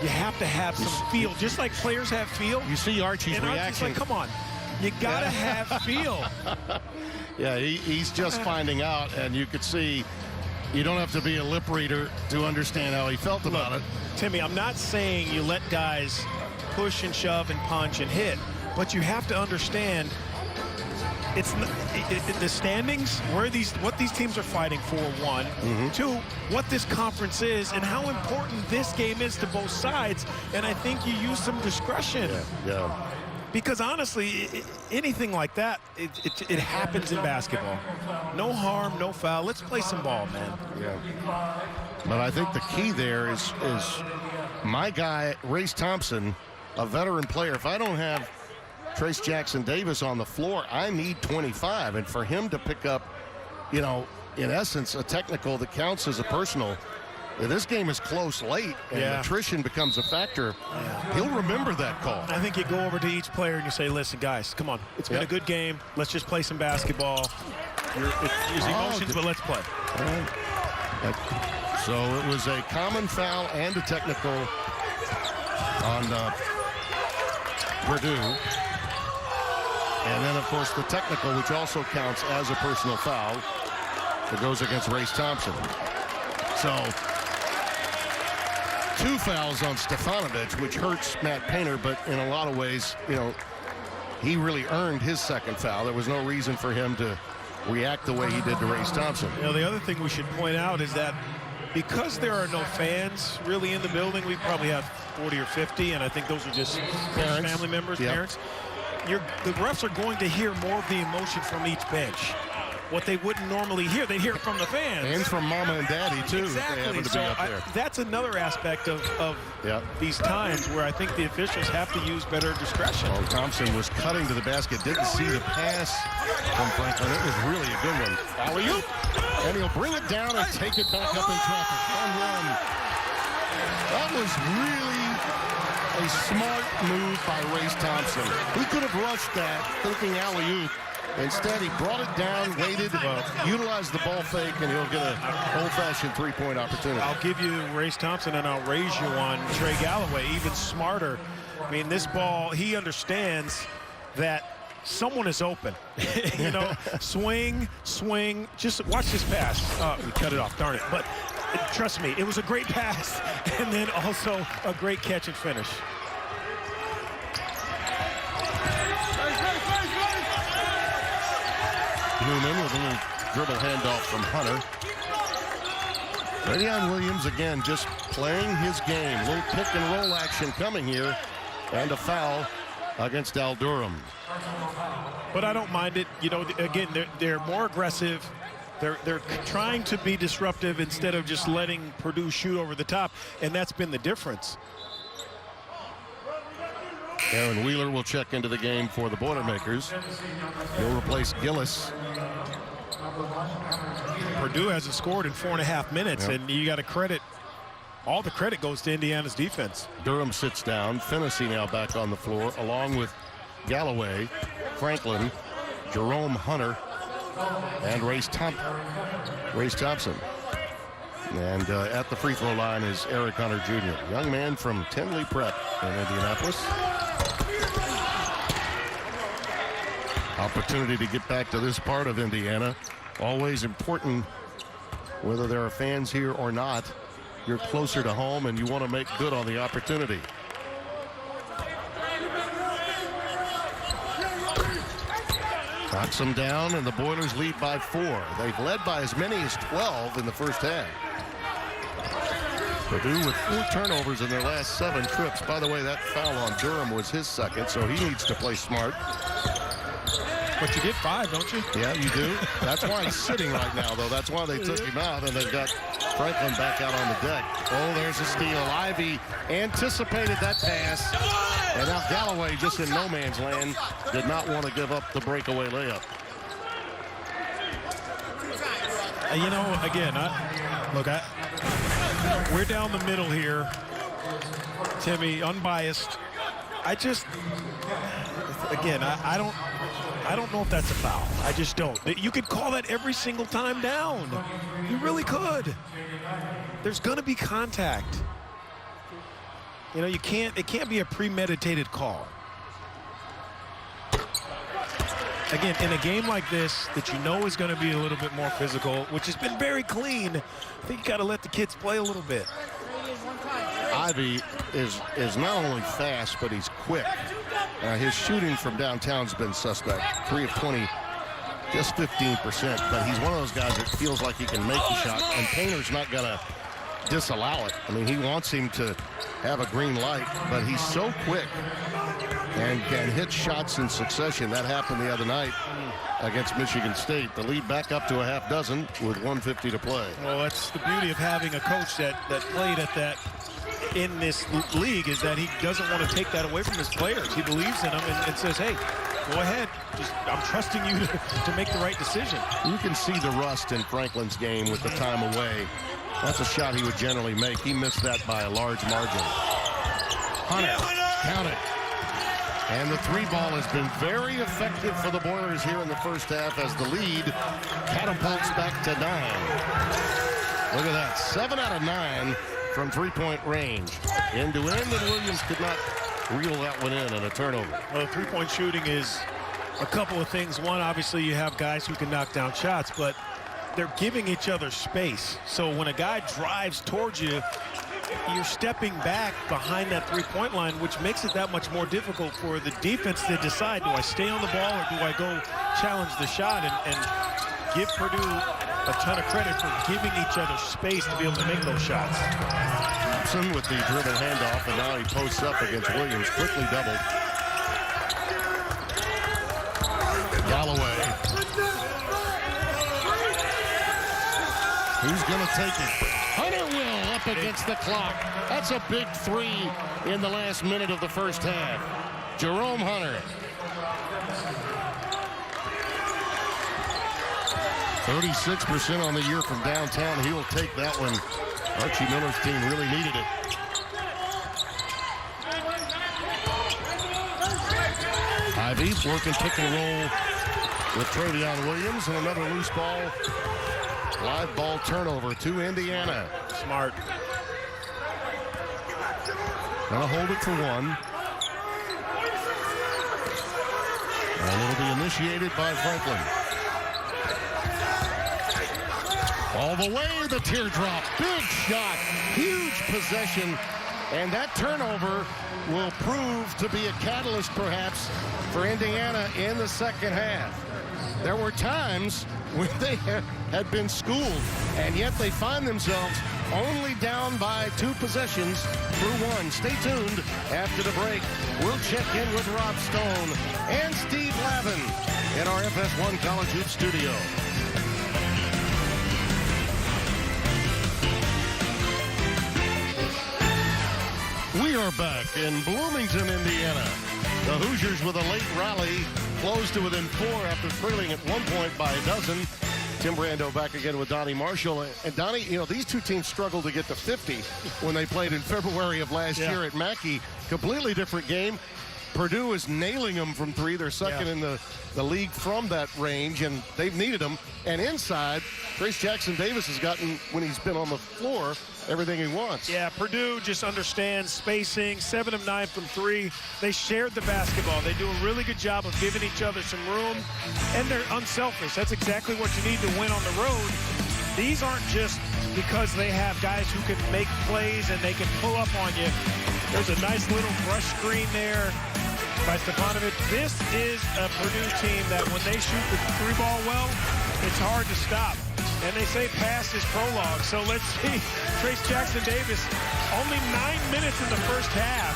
you have to have some feel, just like players have feel. You see Archie's reaction. Like, come on, you gotta have feel. Yeah, he's just finding out, and you could see You don't have to be a lip reader to understand how he felt about it. Timmy, I'm not saying you let guys push and shove and punch and hit, but you have to understand it's the standings, what these teams are fighting for, one. Two, what this conference is and how important this game is to both sides. And I think you use some discretion. Yeah. Because honestly, anything like that, it happens in basketball. No harm, no foul. Let's play some ball, man. Yeah. But I think the key there is my guy, Race Thompson, a veteran player. If I don't have Trace Jackson-Davis on the floor, I need 25. And for him to pick up, in essence, a technical that counts as a personal, this game is close late, and attrition becomes a factor. He'll remember that call. I think you go over to each player and you say, listen, guys, come on. It's been a good game. Let's just play some basketball. It's emotions, but let's play. So it was a common foul and a technical on Purdue. And then, of course, the technical, which also counts as a personal foul, that goes against Race Thompson. So 2 fouls on Stefanovic, which hurts Matt Painter, but in a lot of ways, he really earned his second foul. There was no reason for him to react the way he did to Race Thompson. The other thing we should point out is that because there are no fans really in the building, we probably have 40 or 50, and I think those are just parents, family members, parents. The refs are going to hear more of the emotion from each bench. What they wouldn't normally hear, they'd hear it from the fans. And from mama and daddy, too. Exactly. So that's another aspect of these times where I think the officials have to use better discretion. Well, Thompson was cutting to the basket, didn't see the pass from Franklin. It was really a good one. Alley-oop. And he'll bring it down and take it back up in traffic. 1-1. That was really a smart move by Race Thompson. He could have rushed that, thinking alley-oop. Instead, he brought it down, waited, utilized the ball fake, and he'll get an old-fashioned three-point opportunity. I'll give you Race Thompson, and I'll raise you on Trey Galloway, even smarter. I mean, this ball, he understands that someone is open. Swing. Just watch this pass. We cut it off, darn it. But trust me, it was a great pass, and then also a great catch and finish. Newman with a little dribble handoff from Hunter. Travion Williams again just playing his game. Little pick and roll action coming here, and a foul against Al Durham. But I don't mind it. Again, they're more aggressive. They're trying to be disruptive instead of just letting Purdue shoot over the top, and that's been the difference. Aaron Wheeler will check into the game for the Boilermakers. He'll replace Gillis. Purdue hasn't scored in 4.5 minutes, and you got to credit. All the credit goes to Indiana's defense. Durham sits down. Finnessy now back on the floor, along with Galloway, Franklin, Jerome Hunter, and Race Thompson. And at the free throw line is Eric Hunter Jr., young man from Tinley Prep in Indianapolis. Opportunity to get back to this part of Indiana. Always important, whether there are fans here or not. You're closer to home, and you want to make good on the opportunity. Knocks them down, and the Boilers lead by 4. They've led by as many as 12 in the first half. Purdue with 4 turnovers in their last 7 trips. By the way, that foul on Durham was his second, so he needs to play smart. But you get 5, don't you? Yeah, you do. That's why he's sitting right now, though. That's why they took him out, and they've got Franklin back out on the deck. Oh, there's a steal. Ivy anticipated that pass. And now Galloway, just in no man's land, did not want to give up the breakaway layup. Again, we're down the middle here. Timmy, unbiased. I don't know if that's a foul. I just don't. You could call that every single time down. You really could. There's going to be contact. It can't be a premeditated call. again, in a game like this that you know is going to be a little bit more physical, which has been very clean, I think you got to let the kids play a little bit. Ivy is not only fast, but he's quick. His shooting from downtown's been suspect. 3 of 20, just 15%. But he's one of those guys that feels like he can make the shot, and Painter's not going to disallow it. I mean, he wants him to have a green light, but he's so quick and can hit shots in succession. That happened the other night against Michigan State. The lead back up to a half dozen with 1:50 to play. Well, that's the beauty of having a coach that played at that in this league, is that he doesn't want to take that away from his players. He believes in them and says, hey, go ahead. I'm trusting you to make the right decision. You can see the rust in Franklin's game with the time away. That's a shot he would generally make. He missed that by a large margin. Hunter, count it. And the three ball has been very effective for the Boilers here in the first half as the lead catapults back to 9. Look at that, 7 out of 9 from three-point range. End to end, and Williams could not reel that one in and a turnover. Well, three-point shooting is a couple of things. One, obviously you have guys who can knock down shots, but they're giving each other space. So when a guy drives towards you, you're stepping back behind that three-point line, which makes it that much more difficult for the defense to decide, do I stay on the ball or do I go challenge the shot, and give Purdue a ton of credit for giving each other space to be able to make those shots. Thompson with the dribble handoff, and now he posts up against Williams, quickly doubled. Galloway. Who's going to take it? Hunter will, up against the clock. That's a big three in the last minute of the first half. Jerome Hunter. 36% on the year from downtown. He will take that one. Archie Miller's team really needed it. Ivy working pick and roll with Travion Williams, and another loose ball. Live ball turnover to Indiana. Smart. Gonna hold it for one. And it'll be initiated by Franklin. All the way, the teardrop. Big shot. Huge possession. And that turnover will prove to be a catalyst, perhaps, for Indiana in the second half. There were times when they had been schooled, and yet they find themselves only down by 2 possessions through one. Stay tuned after the break. We'll check in with Rob Stone and Steve Lavin in our FS1 College Hoops studio. We are back in Bloomington, Indiana. The Hoosiers with a late rally close to within 4 after trailing at one point by a dozen. Tim Brando back again with Donnie Marshall. And Donnie, you know, these two teams struggled to get to 50 when they played in February of last year at Mackey. Completely different game. Purdue is nailing them from 3. They're second in the league from that range, and they've needed them. And inside, Trace Jackson-Davis has gotten, when he's been on the floor, everything he wants. Yeah, Purdue just understands spacing. 7 of 9 from 3. They shared the basketball. They do a really good job of giving each other some room, and they're unselfish. That's exactly what you need to win on the road. These aren't just because they have guys who can make plays and they can pull up on you. There's a nice little brush screen there by Stefanovic. This is a Purdue team that when they shoot the 3 ball well, it's hard to stop. And they say pass is prologue. So let's see. Trace Jackson-Davis, only 9 minutes in the first half,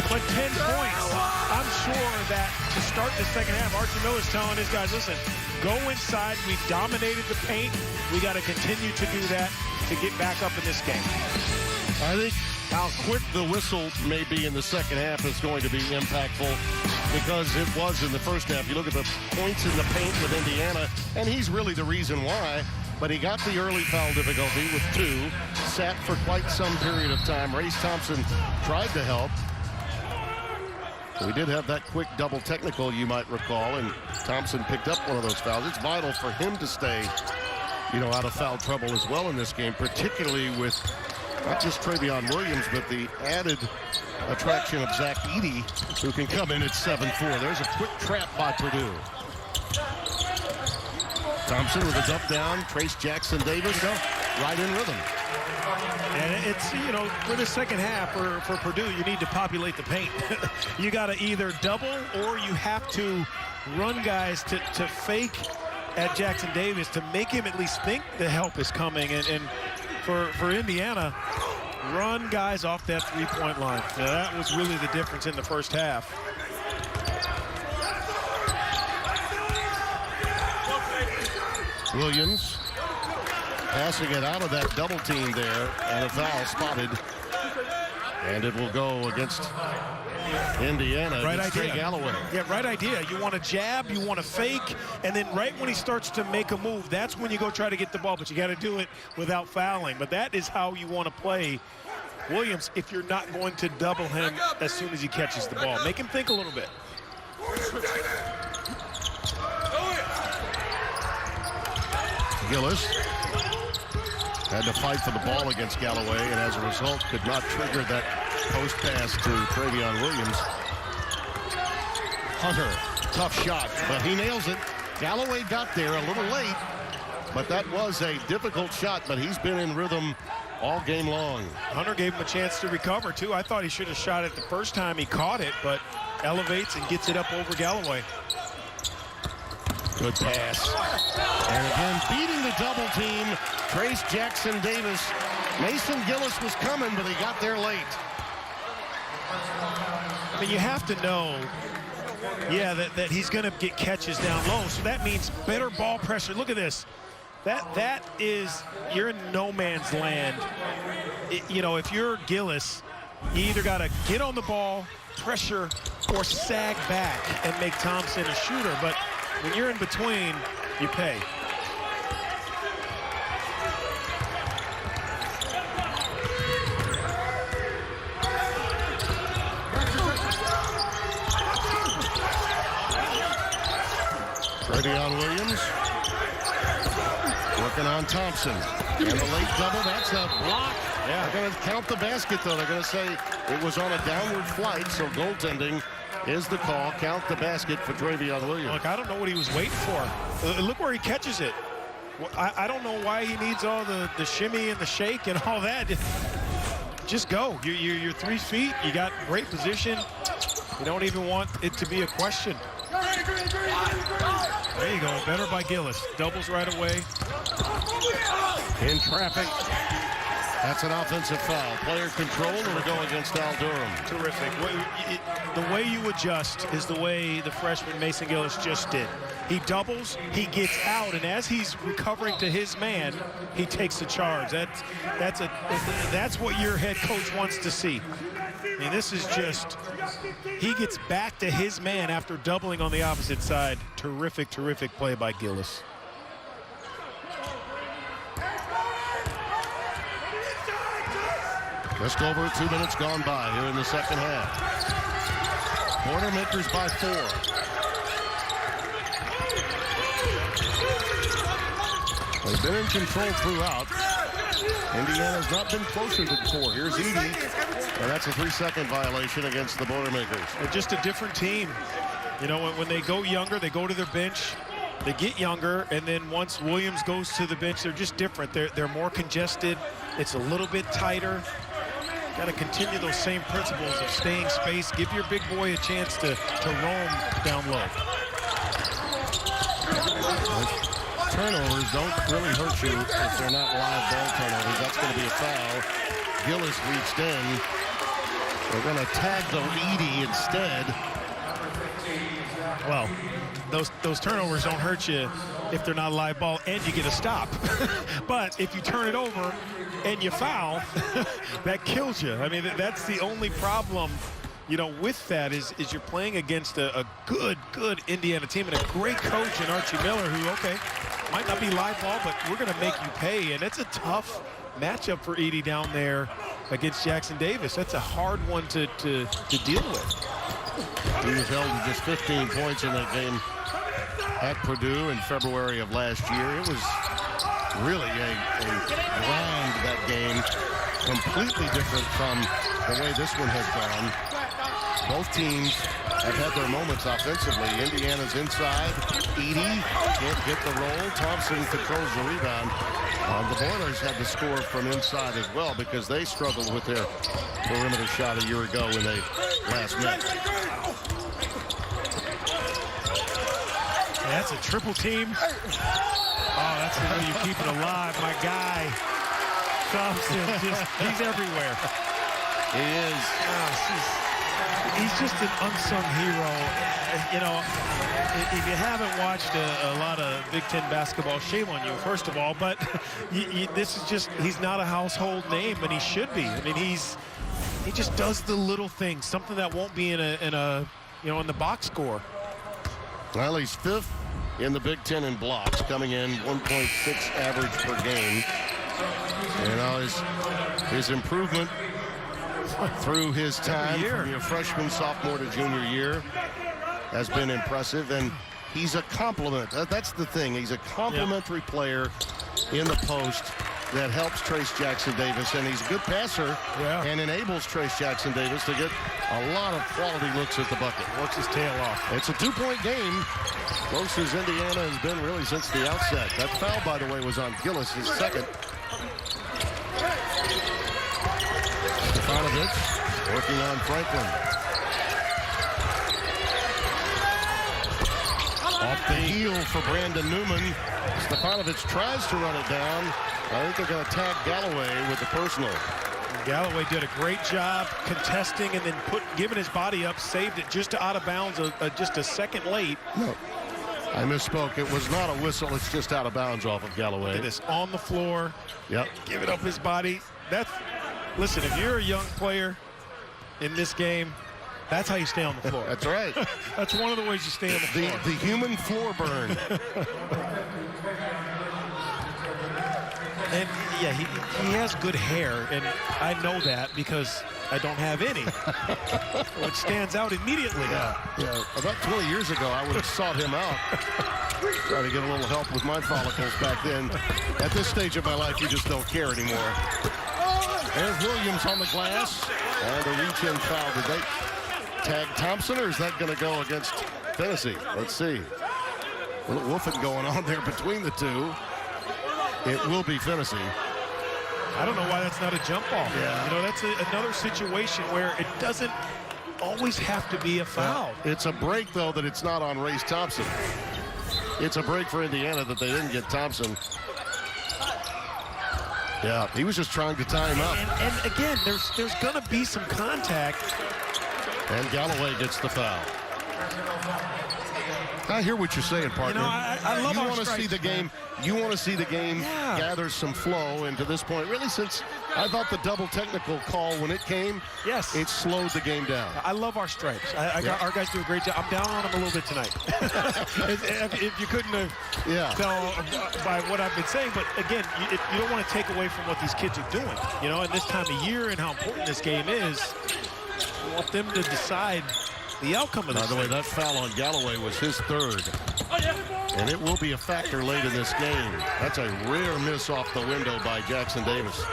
but 10 points. I'm sure that to start the second half, Archie Miller's telling his guys, listen, go inside. We dominated the paint. We got to continue to do that to get back up in this game. I think how quick the whistle may be in the second half is going to be impactful, because it was in the first half. You look at the points in the paint with Indiana, and he's really the reason why. But he got the early foul difficulty with 2, sat for quite some period of time. Race Thompson tried to help. We did have that quick double technical, you might recall, and Thompson picked up one of those fouls. It's vital for him to stay, you know, out of foul trouble as well in this game, particularly with not just Travion Williams, but the added attraction of Zach Edey, who can come in at 7-4. There's a quick trap by Purdue. Thompson with his up down. Trace Jackson Davis right in rhythm. And it's, for the second half for Purdue, you need to populate the paint. You got to either double or you have to run guys to fake at Jackson Davis to make him at least think the help is coming. And for Indiana, run guys off that three-point line. Now, that was really the difference in the first half. Williams passing it out of that double team there, and a foul spotted. And it will go against Indiana. Right idea. Trey Galloway. Yeah, right idea. You want to jab, you want to fake, and then right when he starts to make a move, that's when you go try to get the ball, but you got to do it without fouling. But that is how you want to play Williams if you're not going to double him as soon as he catches the ball. Make him think a little bit. Gillis had to fight for the ball against Galloway, and as a result could not trigger that post pass to Travion Williams. Hunter, tough shot, but he nails it. Galloway got there a little late, but that was a difficult shot, but he's been in rhythm all game long. Hunter gave him a chance to recover, too. I thought he should have shot it the first time he caught it, but elevates and gets it up over Galloway. Good pass. And again, beating the double team, Trace Jackson Davis. Mason Gillis was coming, but he got there late. I mean, you have to know, that he's going to get catches down low. So that means better ball pressure. Look at this. That is, you're in no man's land. If you're Gillis, you either got to get on the ball, pressure, or sag back and make Thompson a shooter. But when you're in between, you pay. Travion Williams working on Thompson. And the late double, that's a block. Yeah. They're going to count the basket, though. They're going to say it was on a downward flight, so goaltending is the call. Count the basket for Travion Williams. Look, I don't know what he was waiting for. Look where he catches it. I don't know why he needs all the shimmy and the shake and all that. Just go. You're 3 feet. You got great position. You don't even want it to be a question. There you go. Better by Gillis. Doubles right away. In traffic. That's an offensive foul. Player control, and we go against Al Durham. Terrific. The way you adjust is the way the freshman Mason Gillis just did. He doubles, he gets out, and as he's recovering to his man, he takes the charge. That's what your head coach wants to see. I mean, this is just, he gets back to his man after doubling on the opposite side. Terrific, terrific play by Gillis. Just over 2 minutes gone by here in the second half. Boilermakers by 4. They've been in control throughout. Indiana's not been closer than 4. Here's Edey. And that's a 3-second violation against the Boilermakers. They're just a different team. When they go younger, they go to their bench. They get younger, and then once Williams goes to the bench, they're just different. They're more congested. It's a little bit tighter. Got to continue those same principles of staying space. Give your big boy a chance to roam down low. Turnovers don't really hurt you if they're not live ball turnovers. That's going to be a foul. Gillis reached in. They're going to tag the Edey instead. Well, those turnovers don't hurt you if they're not live ball and you get a stop. But if you turn it over and you foul, that kills you. I mean, that's the only problem, with that is you're playing against a good Indiana team and a great coach in Archie Miller who, might not be live ball, but we're going to make you pay. And it's a tough matchup for Edey down there against Jackson Davis. That's a hard one to deal with. He was held to just 15 points in that game at Purdue in February of last year. It was really a grind, that game. Completely different from the way this one has gone. Both teams have had their moments offensively. Indiana's inside. Edey can't get the roll. Thompson controls the rebound. The Boilers had to score from inside as well because they struggled with their perimeter shot a year ago when they last met. That's a triple team. Oh, that's the way you keep it alive. My guy, Thompson, he's everywhere. He is. He's just an unsung hero. You know, if you haven't watched a lot of Big Ten basketball, shame on you, first of all. But this is just, he's not a household name, and he should be. I mean, he just does the little things, something that won't be in the box score. Well, he's 5th in the Big Ten in blocks, coming in 1.6 average per game. You know, his improvement through his time from your freshman, sophomore to junior year has been impressive, and he's a complement. That's the thing. He's a complementary player in the post that helps Trace Jackson-Davis, and he's a good passer and enables Trace Jackson-Davis to get a lot of quality looks at the bucket. Works his tail off. It's a 2-point game, close as Indiana has been really since the outset. That foul, by the way, was on Gillis, his second. Stefanovic working on Franklin. Off the heel for Brandon Newman. Stefanovic tries to run it down. I think they're going to tag Galloway with the personal. Galloway did a great job contesting and then giving his body up, saved it just out of bounds, just a second late. No, I misspoke. It was not a whistle. It's just out of bounds off of Galloway. It is on the floor. Yep. Giving up his body. Listen, if you're a young player in this game, that's how you stay on the floor. That's right. That's one of the ways you stay on the floor. The human floor burn. And yeah, he has good hair, and I know that because I don't have any. So it stands out immediately. Yeah. About 20 years ago, I would have sought him out. Try to get a little help with my follicles back then. At this stage of my life, you just don't care anymore. There's Williams on the glass, and a reach-in foul. Did they tag Thompson, or is that going to go against Tennessee? Let's see. A little woofing going on there between the two. It will be Tennessee. I don't know why that's not a jump ball. Yeah. You know, that's another situation where it doesn't always have to be a foul. It's a break, though, that it's not on Race Thompson. It's a break for Indiana that they didn't get Thompson. Yeah, he was just trying to tie him up. And again, there's going to be some contact. And Galloway gets the foul. I hear what you're saying, partner. You know, I love you our want to see the game. You want to see the game gather some flow, and to this point, really, since I thought the double technical call when it came, it slowed the game down. I love our stripes. Our guys do a great job. I'm down on them a little bit tonight. if you couldn't tell by what I've been saying, but again, you don't want to take away from what these kids are doing. You know, in this time of year and how important this game is, you want them to decide the outcome of this. By the way, that foul on Galloway was his third. And it will be a factor late in this game. That's a rare miss off the window by Jackson-Davis.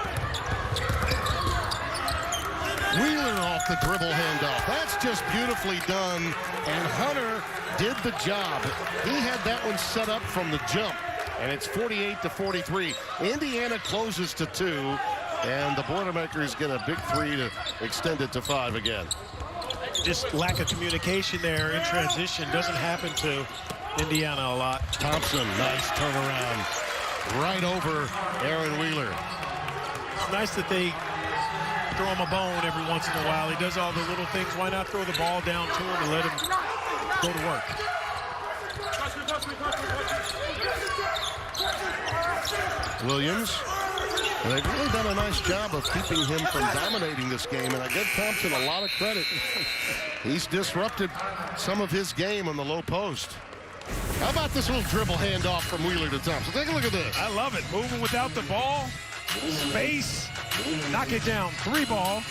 Wheeler off the dribble handoff. That's just beautifully done. And Hunter did the job. He had that one set up from the jump. And it's 48-43. Indiana closes to 2. And the Boilermakers get a big 3 to extend it to 5 again. Just lack of communication there in transition doesn't happen to Indiana a lot. Thompson, nice turnaround. Right over Aaron Wheeler. It's nice that they throw him a bone every once in a while. He does all the little things. Why not throw the ball down to him and let him go to work? Williams. And they've really done a nice job of keeping him from dominating this game, and I give Thompson a lot of credit. He's disrupted some of his game on the low post. How about this little dribble handoff from Wheeler to Thompson? Take a look at this. I love it. Moving without the ball. Space. Knock it down. 3 ball.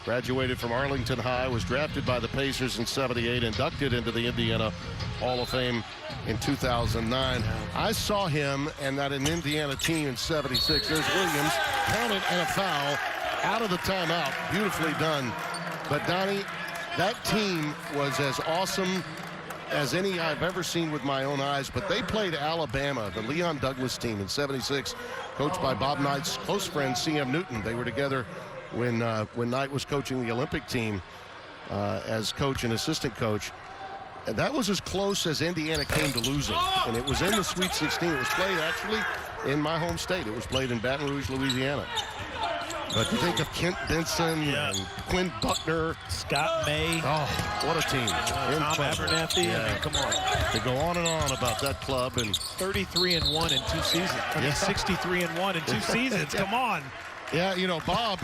Graduated from Arlington High, was drafted by the Pacers in '78, inducted into the Indiana Hall of Fame in 2009. I saw him and that an Indiana team in '76. There's Williams, counted and a foul, out of the timeout. Beautifully done. But Donnie, that team was as awesome as any I've ever seen with my own eyes. But they played Alabama, the Leon Douglas team in '76, coached by Bob Knight's close friend C.M. Newton. They were together when Knight was coaching the Olympic team as coach and assistant coach. And that was as close as Indiana came to losing. And it was in the Sweet 16. It was played actually in my home state. It was played in Baton Rouge, Louisiana. But you think of Kent Benson and Quinn Buckner. Scott May. Oh, what a team. Tom Abernathy. Yeah. I mean, come on. They go on and on about that club. And 33-1 in 2 seasons. I mean, 63-1 in 2 seasons. Come on. Yeah, you know, Bob,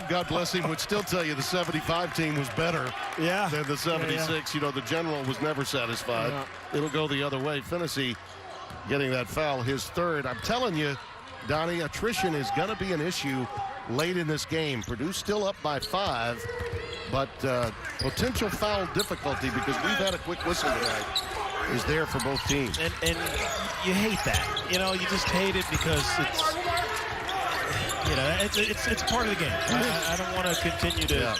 God bless him, would still tell you the '75 team was better than the '76. Yeah. You know, the general was never satisfied. Yeah. It'll go the other way. Finney getting that foul, his third. I'm telling you, Donnie, attrition is going to be an issue late in this game. Purdue still up by 5, but potential foul difficulty, because we've had a quick whistle tonight, is there for both teams. And you hate that. You know, you just hate it because it's, you know, it's part of the game. I don't want to continue to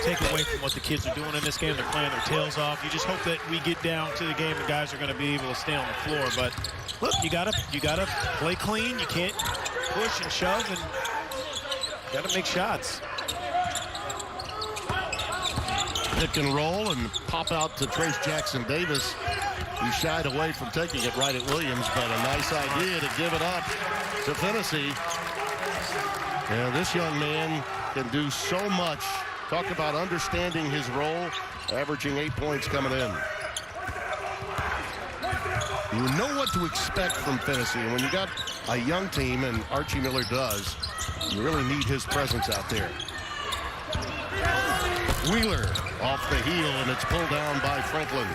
take away from what the kids are doing in this game. They're playing their tails off. You just hope that we get down to the game and guys are going to be able to stay on the floor. But look, you gotta play clean. You can't push and shove, and you gotta make shots. Pick and roll and pop out to Trace Jackson Davis. He shied away from taking it right at Williams, but a nice idea to give it up to Finney. Yeah, this young man can do so much. Talk about understanding his role, averaging 8 points coming in. You know what to expect from Finney, and when you got a young team, and Archie Miller does, you really need his presence out there. Wheeler off the heel, and it's pulled down by Franklin.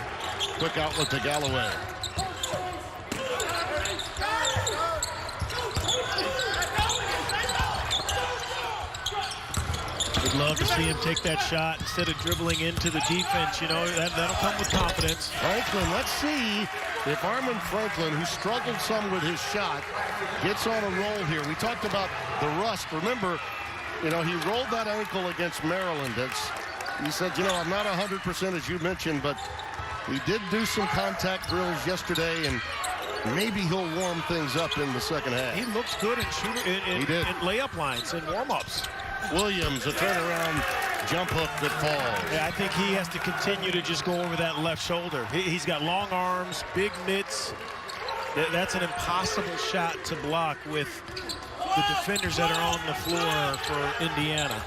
Quick outlet to Galloway. Would love to see him take that shot instead of dribbling into the defense. You know, that'll come with confidence. Franklin, let's see if Armand Franklin, who struggled some with his shot, gets on a roll here. We talked about the rust. Remember, you know, he rolled that ankle against Maryland. He said, you know, I'm not 100% as you mentioned, but he did do some contact drills yesterday, and maybe he'll warm things up in the second half. He looks good in layup lines and warm-ups. Williams, a turnaround jump hook that falls. Yeah, I think he has to continue to just go over that left shoulder. He's got long arms, big mitts. That's an impossible shot to block with the defenders that are on the floor for Indiana.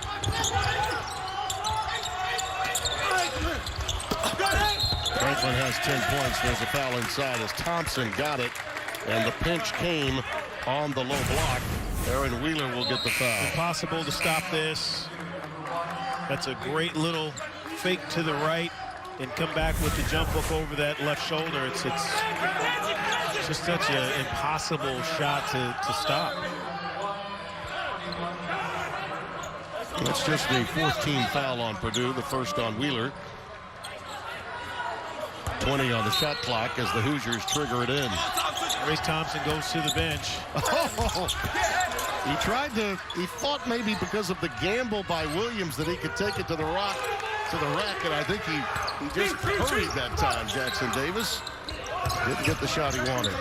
Franklin has 10 points. There's a foul inside as Thompson got it, and the pinch came on the low block. Aaron Wheeler will get the foul. Impossible to stop this. That's a great little fake to the right and come back with the jump hook over that left shoulder. It's just such an impossible shot to stop. That's just the 14th foul on Purdue, the first on Wheeler. 20 on the shot clock as the Hoosiers trigger it in. Race Thompson goes to the bench. He thought maybe because of the gamble by Williams that he could take it to the rack, and I think he just hurried that time, Jackson Davis. Didn't get the shot he wanted.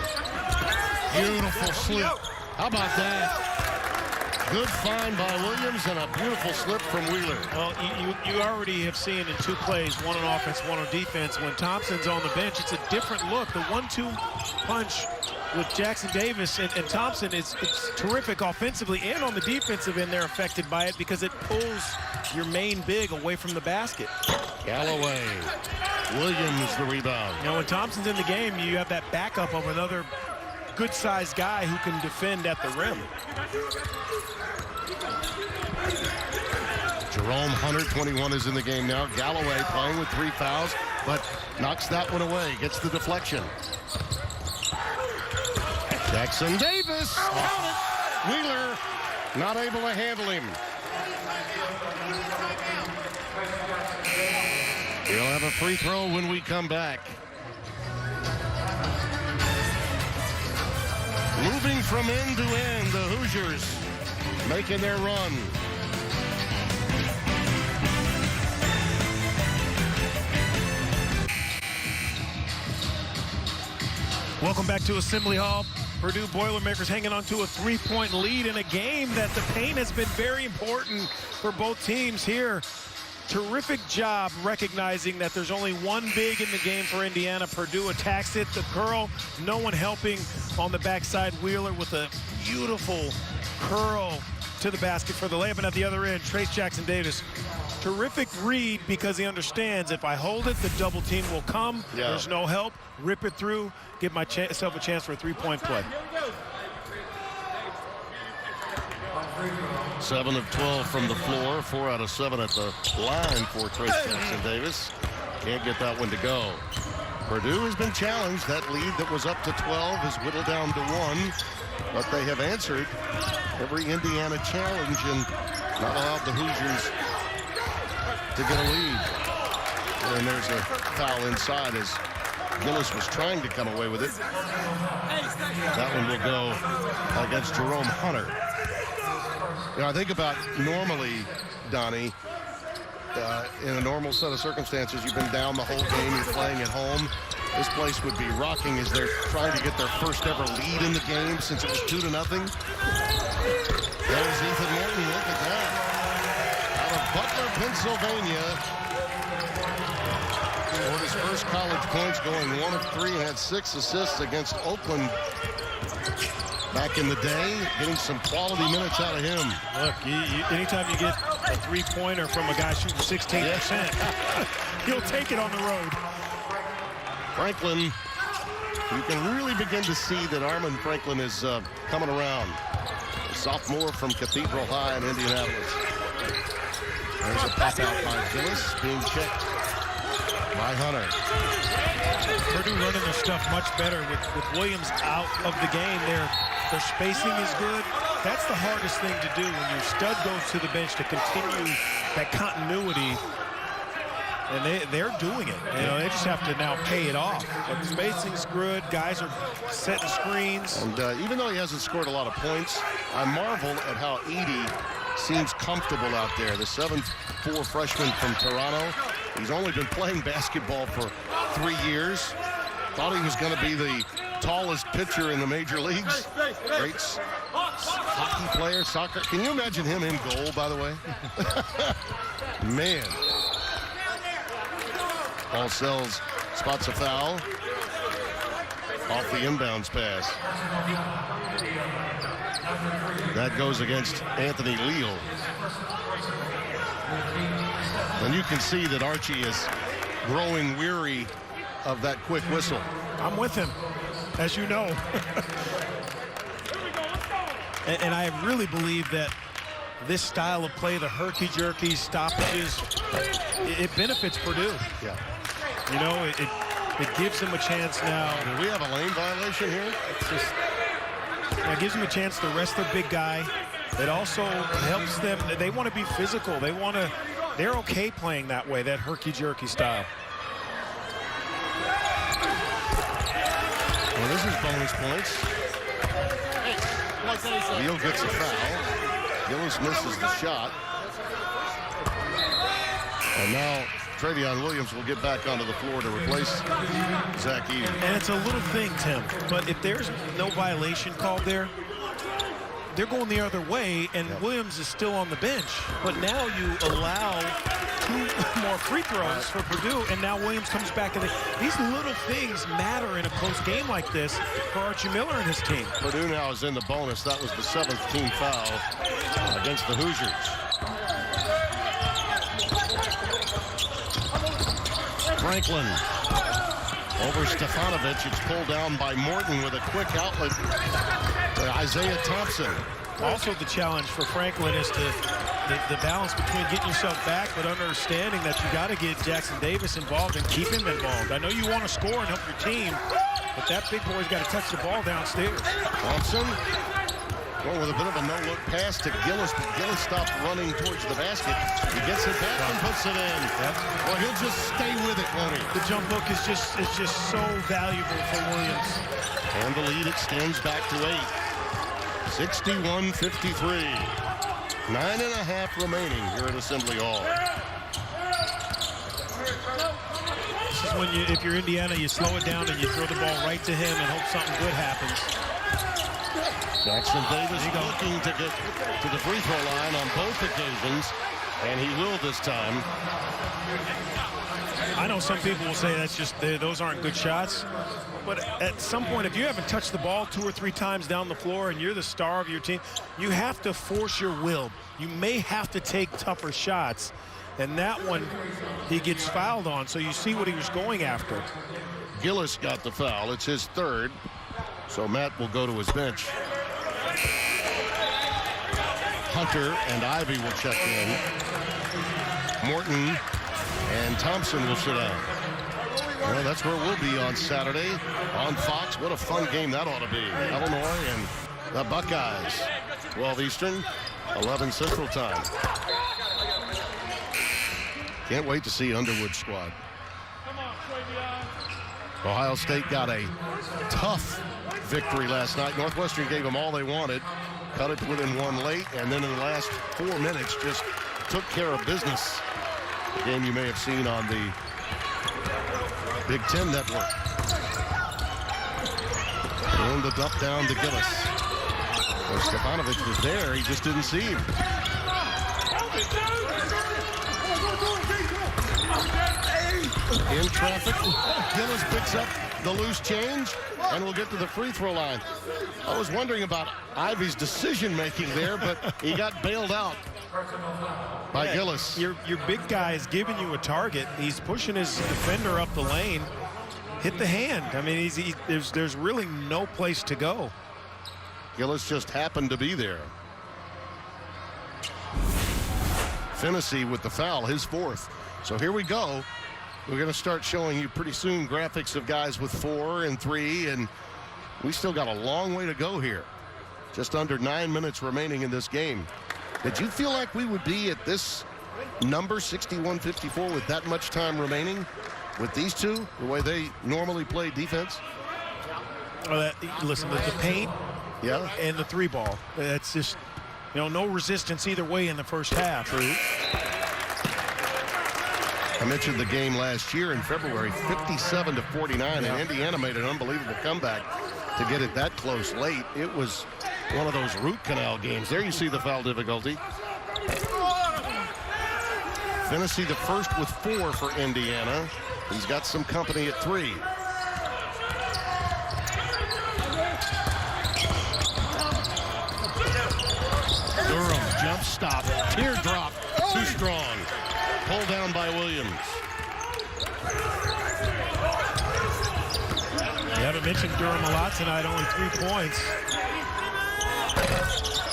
Beautiful slip. How about that? Good find by Williams and a beautiful slip from Wheeler. Well, you already have seen in 2 plays, one on offense, one on defense. When Thompson's on the bench, it's a different look. The 1-2 punch with Jackson Davis and Thompson it's terrific offensively, and on the defensive end, they're affected by it because it pulls your main big away from the basket. Galloway. Williams the rebound. You know, when Thompson's in the game, you have that backup of another good-sized guy who can defend at the rim. Jerome Hunter, 21, is in the game now. Galloway playing with 3 fouls, but knocks that one away. Gets the deflection. Jackson Davis. Wheeler not able to handle him. He'll have a free throw when we come back. Moving from end to end, the Hoosiers making their run. Welcome back to Assembly Hall. Purdue Boilermakers hanging on to a 3-point lead in a game that the paint has been very important for both teams here. Terrific job recognizing that there's only one big in the game for Indiana. Purdue attacks it. The curl, no one helping on the backside. Wheeler with a beautiful curl to the basket for the layup. And at the other end, Trace Jackson-Davis. Terrific read because he understands if I hold it, the double team will come. Yeah. There's no help. Rip it through. Give myself a chance for a 3-point play. 7 of 12 from the floor, 4 out of 7 at the line for Trace Jackson-Davis. Can't get that one to go. Purdue has been challenged. That lead that was up to 12 is whittled down to 1, but they have answered every Indiana challenge and not allowed the Hoosiers to get a lead. And there's a foul inside as Gillis was trying to come away with it. That one will go against Jerome Hunter. You know, I think about normally, Donnie, in a normal set of circumstances, you've been down the whole game, you're playing at home. This place would be rocking as they're trying to get their first ever lead in the game since it was 2-0. There's Ethan Morton, look at that. Out of Butler, Pennsylvania. Scored his first college points, going 1 of 3 and had 6 assists against Oakland back in the day, getting some quality minutes out of him. Look, anytime you get a 3-pointer from a guy shooting 16%, he'll take it on the road. Franklin, you can really begin to see that Armand Franklin is coming around. A sophomore from Cathedral High in Indianapolis. There's a pop out by Gillis, being checked by Hunter. Purdue running their stuff much better with Williams out of the game. Their spacing is good. That's the hardest thing to do when your stud goes to the bench to continue that continuity. And they're doing it. You know, they just have to now pay it off. But the spacing's good. Guys are setting screens. And even though he hasn't scored a lot of points, I marvel at how Edey seems comfortable out there. The 7'4" freshman from Toronto. He's only been playing basketball for 3 years. Thought he was going to be the tallest pitcher in the major leagues. Great hockey player, soccer. Can you imagine him in goal, by the way? Man. Paul Sells spots a foul off the inbounds pass. That goes against Anthony Leal. And you can see that Archie is growing weary of that quick whistle. I'm with him, as you know. and I really believe that this style of play, the herky-jerky stoppages, it benefits Purdue. Yeah. You know, it gives them a chance now. Do we have a lane violation here? It gives them a chance to rest their big guy. It also helps them. They want to be physical. They're okay playing that way, that herky-jerky style. Well, this is bonus points. Leal gets a foul. Gillis misses the shot. And now Travion Williams will get back onto the floor to replace Zach Edey. And it's a little thing, Tim, but if there's no violation called there, they're going the other way, and Williams is still on the bench. But now you allow 2 more free throws for Purdue, and now Williams comes back. And these little things matter in a close game like this for Archie Miller and his team. Purdue now is in the bonus. That was the 7th team foul against the Hoosiers. Franklin over Stefanovic. It's pulled down by Morton with a quick outlet to Isaiah Thompson. Also the challenge for Franklin is the balance between getting yourself back but understanding that you got to get Jackson-Davis involved and keep him involved. I know you want to score and help your team, but that big boy's got to touch the ball downstairs. Thompson Going with a bit of a no-look pass to Gillis, but Gillis stopped running towards the basket. He gets it back and puts it in. Well, he'll just stay with it, won't he? The jump hook is just so valuable for Williams. And the lead extends back to 8. 61-53. 9.5 remaining here at Assembly Hall. This is when if you're Indiana, you slow it down and you throw the ball right to him and hope something good happens. Jackson Davis looking to get to the free throw line on both occasions, and he will this time. I know some people will say that's just those aren't good shots, but at some point, if you haven't touched the ball 2 or 3 times down the floor and you're the star of your team, you have to force your will. You may have to take tougher shots, and that one he gets fouled on, so you see what he was going after. Gillis got the foul. It's his 3rd, so Matt will go to his bench. Hunter and Ivy will check in. Morton and Thompson will sit down. Well, that's where we'll be on Saturday on Fox. What a fun game that ought to be. Illinois and the Buckeyes. 12 Eastern, 11 Central Time. Can't wait to see Underwood's squad. Ohio State got a tough victory last night. Northwestern gave them all they wanted. Cut it within 1 late, and then in the last 4 minutes just took care of business. A game you may have seen on the Big Ten Network. And the dump down to Gillis. Well, Stefanovic was there, he just didn't see him. In traffic, Gillis picks up the loose change, and we'll get to the free throw line. I was wondering about Ivy's decision-making there, but he got bailed out by Gillis. Your big guy is giving you a target. He's pushing his defender up the lane. Hit the hand. I mean, there's really no place to go. Gillis just happened to be there. Finney with the foul, his 4th. So here we go. We're going to start showing you pretty soon graphics of guys with 4 and 3, and we still got a long way to go here. Just under 9 minutes remaining in this game. Did you feel like we would be at this number, 61-54, with that much time remaining with these two, the way they normally play defense? Listen, the paint and the 3-ball. That's just, no resistance either way in the first half. True. I mentioned the game last year in February, 57-49, and Indiana made an unbelievable comeback to get it that close late. It was one of those root canal games. There you see the foul difficulty. Finney the first with 4 for Indiana. He's got some company at 3. Durham, jump stop, teardrop, too strong. Pulled down by Williams. You haven't mentioned Durham a lot tonight, only 3 points.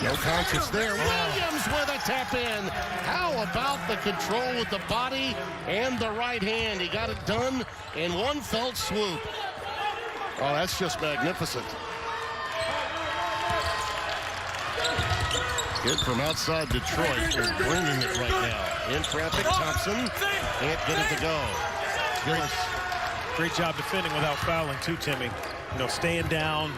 No conscience there. Williams with a tap in. How about the control with the body and the right hand? He got it done in one felt swoop. Oh, that's just magnificent. Kid from outside Detroit is bringing it right now. In traffic, Thompson can't get it to go. Great job defending without fouling too, Timmy. Staying down.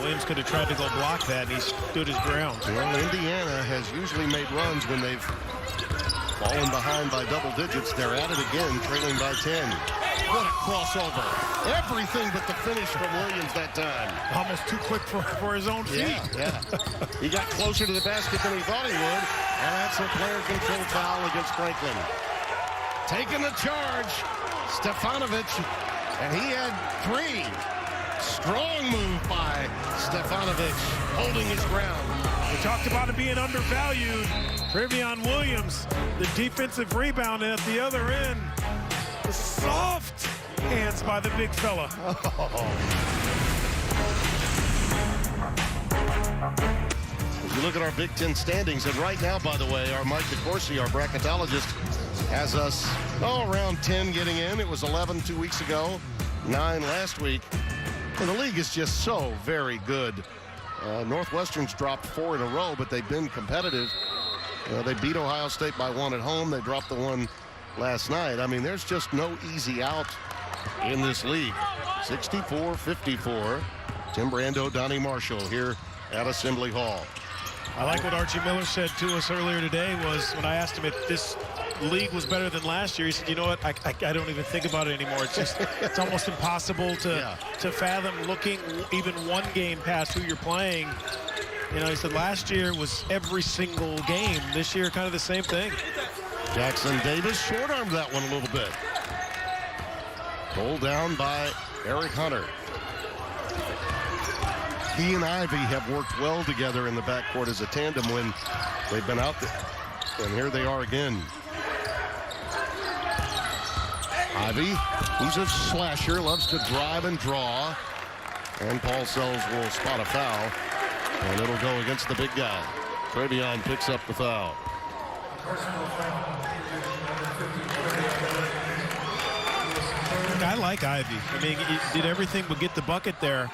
Williams could have tried to go block that, and he stood his ground. Well, Indiana has usually made runs when they've fallen behind by double digits. They're at it again, trailing by 10. What a crossover. Everything but the finish from Williams that time. Almost too quick for his own feet. Yeah. He got closer to the basket than he thought he would, and that's a player control foul against Franklin. Taking the charge, Stefanovic, and he had 3. Strong move by Stefanovic, holding his ground. We talked about it being undervalued. Trevion Williams, the defensive rebound at the other end. The soft hands by the big fella. If you look at our Big Ten standings, and right now, by the way, our Mike DeCourcy, our bracketologist, has us around 10 getting in. It was 11 2 weeks ago, 9 last week. And the league is just so very good. Northwestern's dropped 4 in a row, but they've been competitive. They beat Ohio State by 1 at home. They dropped the one last night. I mean, there's just no easy out in this league. 64-54. Tim Brando, Donnie Marshall here at Assembly Hall. I like what Archie Miller said to us earlier today was when I asked him if this league was better than last year. He said, you know what, I don't even think about it anymore. It's just, it's almost impossible to fathom looking even one game past who you're playing. You know, he said last year was every single game. This year, kind of the same thing. Jackson Davis short-armed that one a little bit. Pulled down by Eric Hunter. He and Ivy have worked well together in the backcourt as a tandem when they've been out there. And here they are again. Ivy, he's a slasher, loves to drive and draw. And Paul Sells will spot a foul. And it'll go against the big guy. Trevion picks up the foul. I like Ivy. I mean, he did everything but get the bucket there.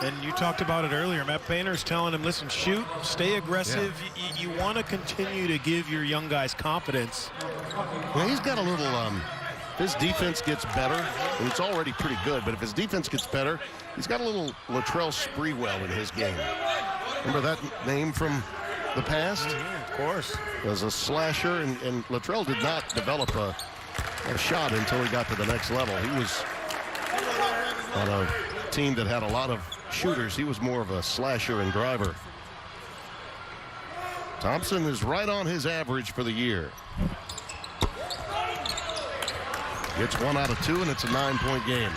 And you talked about it earlier. Matt Painter's telling him, listen, shoot, stay aggressive. Yeah. You want to continue to give your young guys confidence. Well, he's got a little, if his defense gets better, and it's already pretty good, but if his defense gets better, he's got a little Latrell Sprewell in his game. Remember that name from the past? Mm-hmm, of course. As a slasher, and Latrell did not develop a shot until he got to the next level. He was on a team that had a lot of shooters. He was more of a slasher and driver. Thompson is right on his average for the year. Gets 1 out of 2, and it's a 9-point game.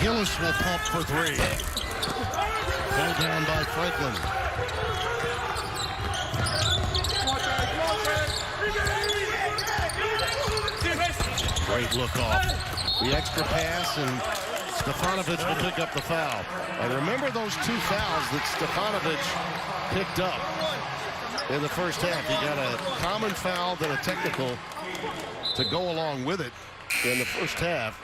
Gillis will pump for 3. Pulled down by Franklin. Great look off. The extra pass, and Stefanovic will pick up the foul. And remember those 2 fouls that Stefanovic picked up in the first half. He got a common foul, then a technical to go along with it in the first half.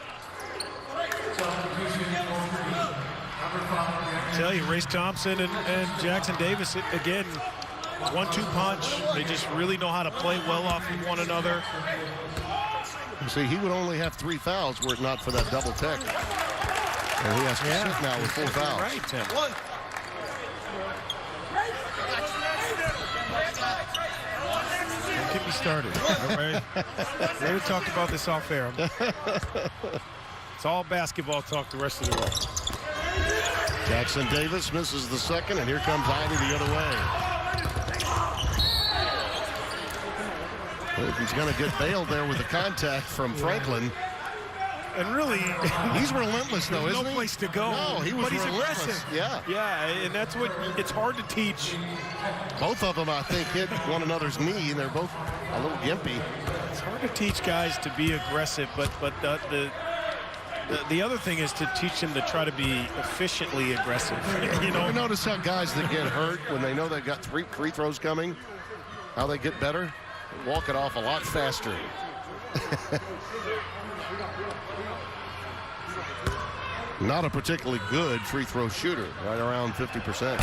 I tell you, Race Thompson and Jackson Davis, again, 1-2 punch. They just really know how to play well off of one another. You see, he would only have 3 fouls were it not for that double tech. And he has to sit now with 4 fouls. Right, Tim. Don't get me started. Right? We already talked about this off air. It's all basketball talk the rest of the way. Jackson Davis misses the second, and here comes Ivy the other way. He's going to get bailed there with the contact from Franklin. And really, he's relentless, though, isn't he? No place to go. No, he was but he's relentless. Aggressive. Yeah. Yeah, and that's what it's hard to teach. Both of them, I think, hit one another's knee, and they're both a little gimpy. It's hard to teach guys to be aggressive, but the other thing is to teach them to try to be efficiently aggressive. You know, notice how guys that get hurt when they know they've got 3 free throws coming, how they get better, walk it off a lot faster. Not a particularly good free throw shooter, right around 50%.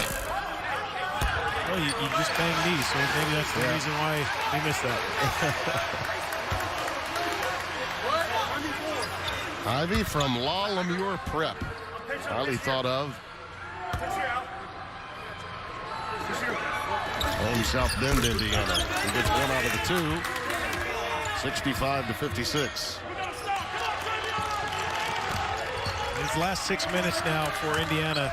Well, you just bang knees, so maybe that's the reason why he missed that. Ivy from La Lemure Prep. Highly thought of. Home South Bend, Indiana. He gets 1 out of the 2. 65-56. These last 6 minutes now for Indiana.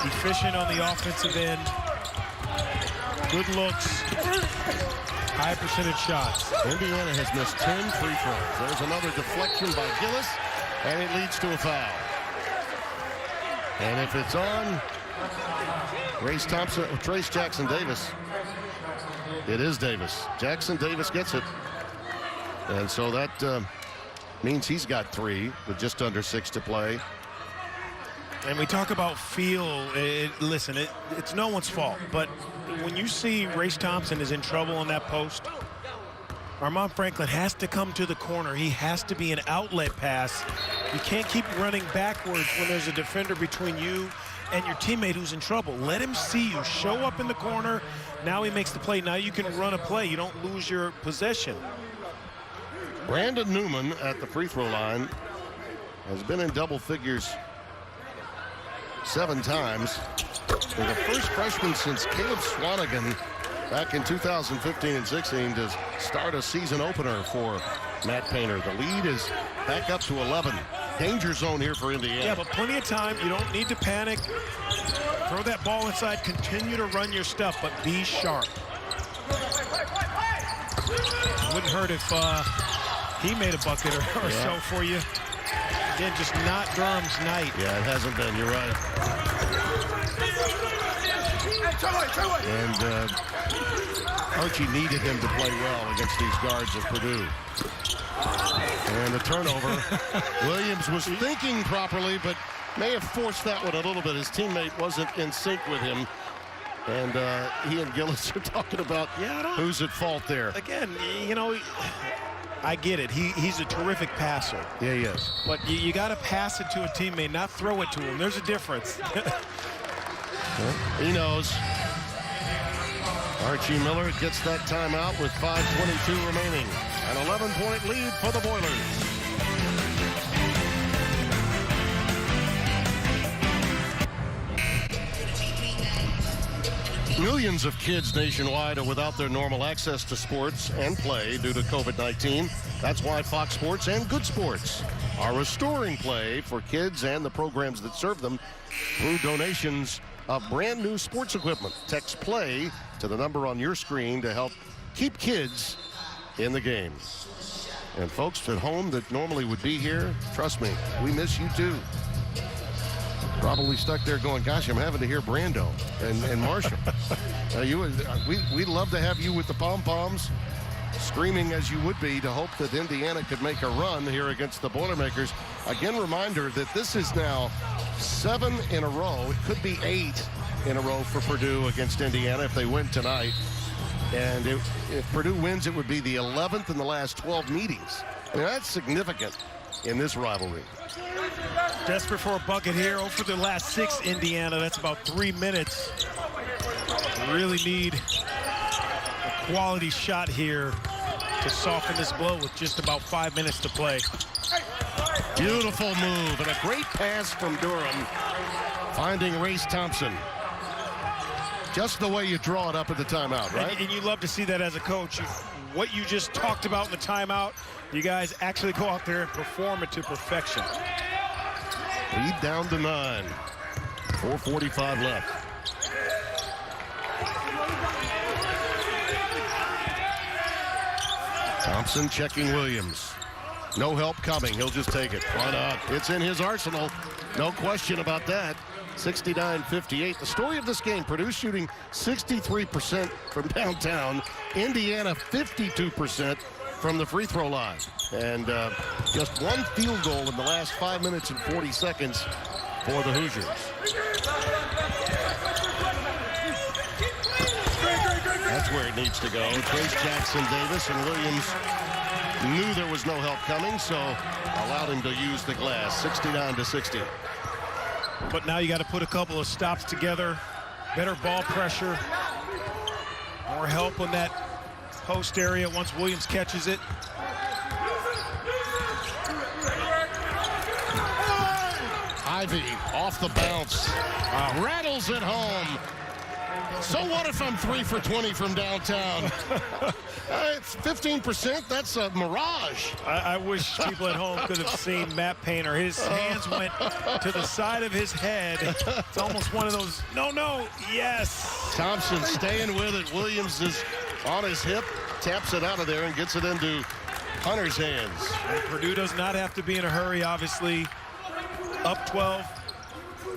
Efficient on the offensive end. Good looks. High percentage shots. Indiana has missed 10 free throws. There's another deflection by Gillis, and it leads to a foul. And if it's on Trace Jackson Davis, it is Davis. Jackson Davis gets it. And so that means he's got 3 with just under 6 to play. And we talk about feel. Listen, it's no one's fault. But when you see Race Thompson is in trouble on that post, Armaan Franklin has to come to the corner. He has to be an outlet pass. You can't keep running backwards when there's a defender between you and your teammate who's in trouble. Let him see you. Show up in the corner. Now he makes the play. Now you can run a play. You don't lose your possession. Brandon Newman at the free throw line has been in double figures 7 times. They're the first freshman since Caleb Swanigan back in 2015 and 16 to start a season opener for Matt Painter. The lead is back up to 11. Danger zone here for Indiana. Yeah, but plenty of time. You don't need to panic. Throw that ball inside. Continue to run your stuff, but be sharp. Wouldn't hurt if he made a bucket or so for you. Again, just not Durham's night. Yeah, it hasn't been. You're right. And Archie needed him to play well against these guards of Purdue. And the turnover. Williams was thinking properly, but may have forced that one a little bit. His teammate wasn't in sync with him. And he and Gillis are talking about who's at fault there. Again, you know, I get it. He's a terrific passer. Yeah, he is. But you got to pass it to a teammate, not throw it to him. There's a difference. He knows. Archie Miller gets that timeout with 5:22 remaining. An 11-point lead for the Boilers. Millions of kids nationwide are without their normal access to sports and play due to COVID-19. That's why Fox Sports and Good Sports are restoring play for kids and the programs that serve them through donations of brand new sports equipment. Text PLAY to the number on your screen to help keep kids in the game. And folks at home that normally would be here, trust me, we miss you too. Probably stuck there going, gosh, I'm having to hear Brando and Marshall. We'd love to have you with the pom-poms, screaming as you would be to hope that Indiana could make a run here against the Boilermakers. Again, reminder that this is now 7 in a row. It could be 8 in a row for Purdue against Indiana if they win tonight. And if Purdue wins, it would be the 11th in the last 12 meetings. I mean, that's significant in this rivalry. Desperate for a bucket here. Over the last 6, Indiana. That's about 3 minutes. Really need a quality shot here to soften this blow with just about 5 minutes to play. Beautiful move and a great pass from Durham, finding Race Thompson. Just the way you draw it up at the timeout, right? And you love to see that as a coach. What you just talked about in the timeout, you guys actually go out there and perform it to perfection. Lead down to 9. 4:45 left. Thompson checking Williams. No help coming. He'll just take it. Why not? It's in his arsenal. No question about that. 69-58. The story of this game, Purdue shooting 63% from downtown. Indiana 52% from the free throw line. And just one field goal in the last 5 minutes and 40 seconds for the Hoosiers. That's where it needs to go. Trace Jackson Davis and Williams knew there was no help coming, so allowed him to use the glass. 69-60. But now you got to put a couple of stops together. Better ball pressure. More help on that post area once Williams catches it. Ivy off the bounce. Rattles it home. So what if I'm 3 for 20 from downtown? It's 15%. That's a mirage. I wish people at home could have seen Matt Painter. His hands went to the side of his head. It's almost one of those, no, yes. Thompson staying with it. Williams is on his hip, taps it out of there and gets it into Hunter's hands. And Purdue does not have to be in a hurry, obviously. Up 12,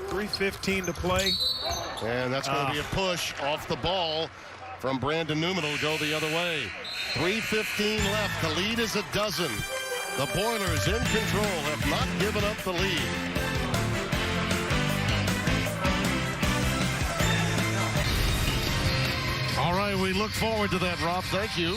3:15 to play. And that's going to be a push off the ball from Brandon Newman. Will go the other way. 3:15 left. The lead is a dozen. The Boilers in control have not given up the lead. Boy, we look forward to that, Rob. Thank you.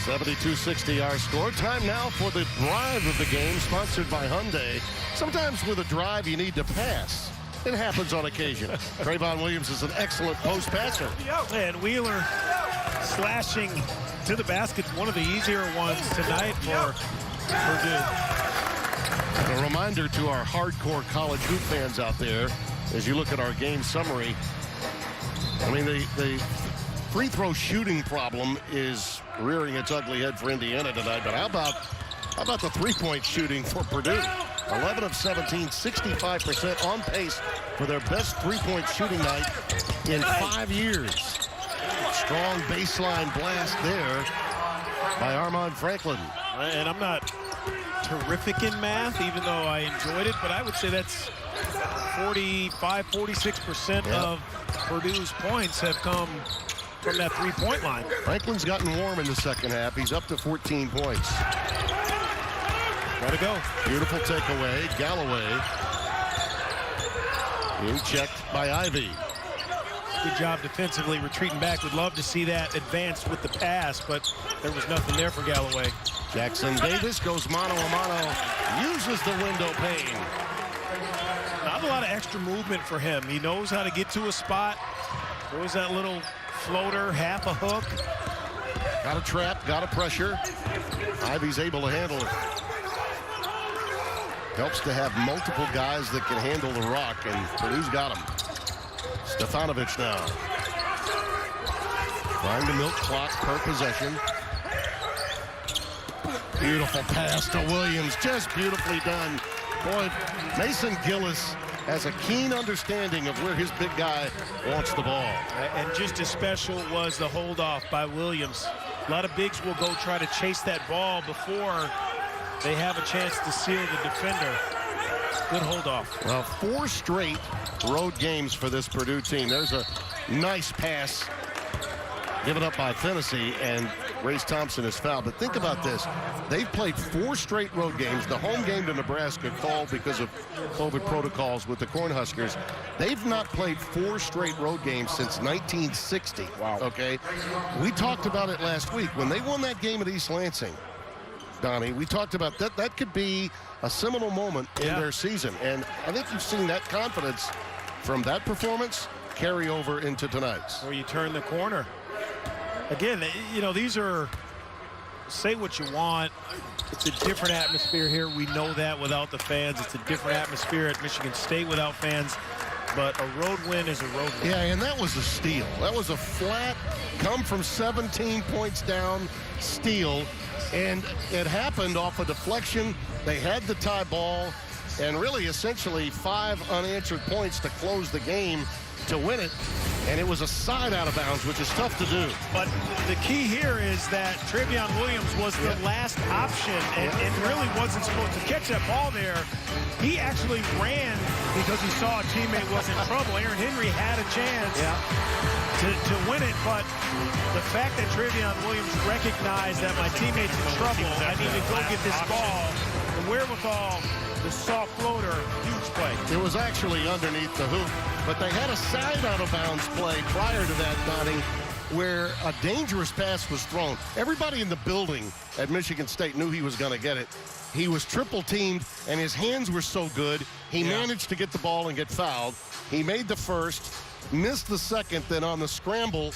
72-60 our score. Time now for the drive of the game, sponsored by Hyundai. Sometimes with a drive, you need to pass. It happens on occasion. Trayvon Williams is an excellent post passer. And Wheeler slashing to the basket, one of the easier ones tonight for Purdue. And a reminder to our hardcore college hoop fans out there, as you look at our game summary, I mean, the free throw shooting problem is rearing its ugly head for Indiana tonight. But how about the three-point shooting for Purdue? 11 of 17, 65%, on pace for their best three-point shooting night in 5 years. Strong baseline blast there by Armaan Franklin. And I'm not terrific in math, even though I enjoyed it, but I would say that's 45, 46% of Purdue's points have come from that three-point line. Franklin's gotten warm in the second half. He's up to 14 points. Gotta go. Beautiful takeaway. Galloway being checked by Ivy. Good job defensively retreating back. Would love to see that advance with the pass, but there was nothing there for Galloway. Jackson Davis goes mano-a-mano, uses the window pane. Not a lot of extra movement for him. He knows how to get to a spot. Throws that little floater, half a hook. Got a trap, got a pressure. Ivy's able to handle it. Helps to have multiple guys that can handle the rock, and Purdue's got him. Stefanovic now. Trying to milk clock per possession. Beautiful pass to Williams. Just beautifully done. Boy, Mason Gillis has a keen understanding of where his big guy wants the ball. And just as special was the hold-off by Williams. A lot of bigs will go try to chase that ball before they have a chance to seal the defender. Good hold-off. Well, 4 straight road games for this Purdue team. There's a nice pass given up by Tennessee, and Race Thompson is fouled. But think about this. They've played 4 straight road games. The home game to Nebraska called because of COVID protocols with the Cornhuskers. They've not played 4 straight road games since 1960. Wow. Okay? We talked about it last week. When they won that game at East Lansing, Donnie, we talked about that. That could be a seminal moment in their season. And I think you've seen that confidence from that performance carry over into tonight's. Where you turn the corner. Again, you know, these are, say what you want. It's a different atmosphere here. We know that without the fans. It's a different atmosphere at Michigan State without fans. But a road win is a road win. Yeah, and that was a steal. That was a flat, come from 17 points down steal. And it happened off a deflection. They had the tie ball, and really essentially 5 unanswered points to close the game to win it. And it was a side out of bounds, which is tough to do. But the key here is that Trayvon Williams was the last option and really wasn't supposed to catch that ball there. He actually ran because he saw a teammate was in trouble. Aaron Henry had a chance to win it, but the fact that Trayvon Williams recognized that my teammate's in trouble, I need to go get this ball, the wherewithal, the soft floater, huge play. It was actually underneath the hoop, but they had a side out of bounds play prior to that, Donnie, where a dangerous pass was thrown. Everybody in the building at Michigan State knew he was going to get it. He was triple teamed, and his hands were so good, he managed to get the ball and get fouled. He made the first, missed the second, then on the scramble,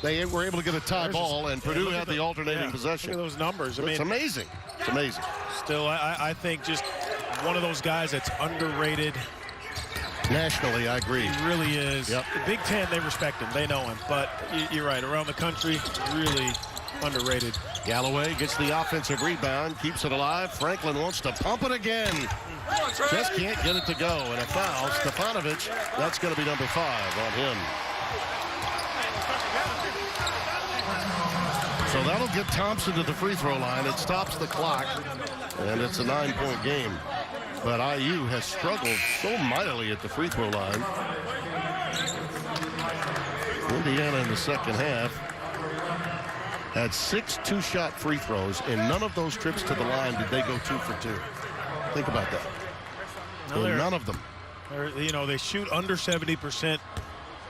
they were able to get a tie ball, and Purdue had the alternating possession. Look at those numbers. I mean, it's amazing. It's amazing. Still, I think just one of those guys that's underrated. Nationally, I agree. He really is. Yep. The Big Ten, they respect him. They know him. But you're right. Around the country, really underrated. Galloway gets the offensive rebound, keeps it alive. Franklin wants to pump it again. Just can't get it to go. And a foul. Stefanovic, that's going to be number 5 on him. So that'll get Thompson to the free throw line. It stops the clock, and it's a 9-point game. But IU has struggled so mightily at the free throw line. Indiana in the second half had 6 two-shot free throws. In none of those trips to the line did they go 2 for 2. Think about that. In none of them. You know, they shoot under 70%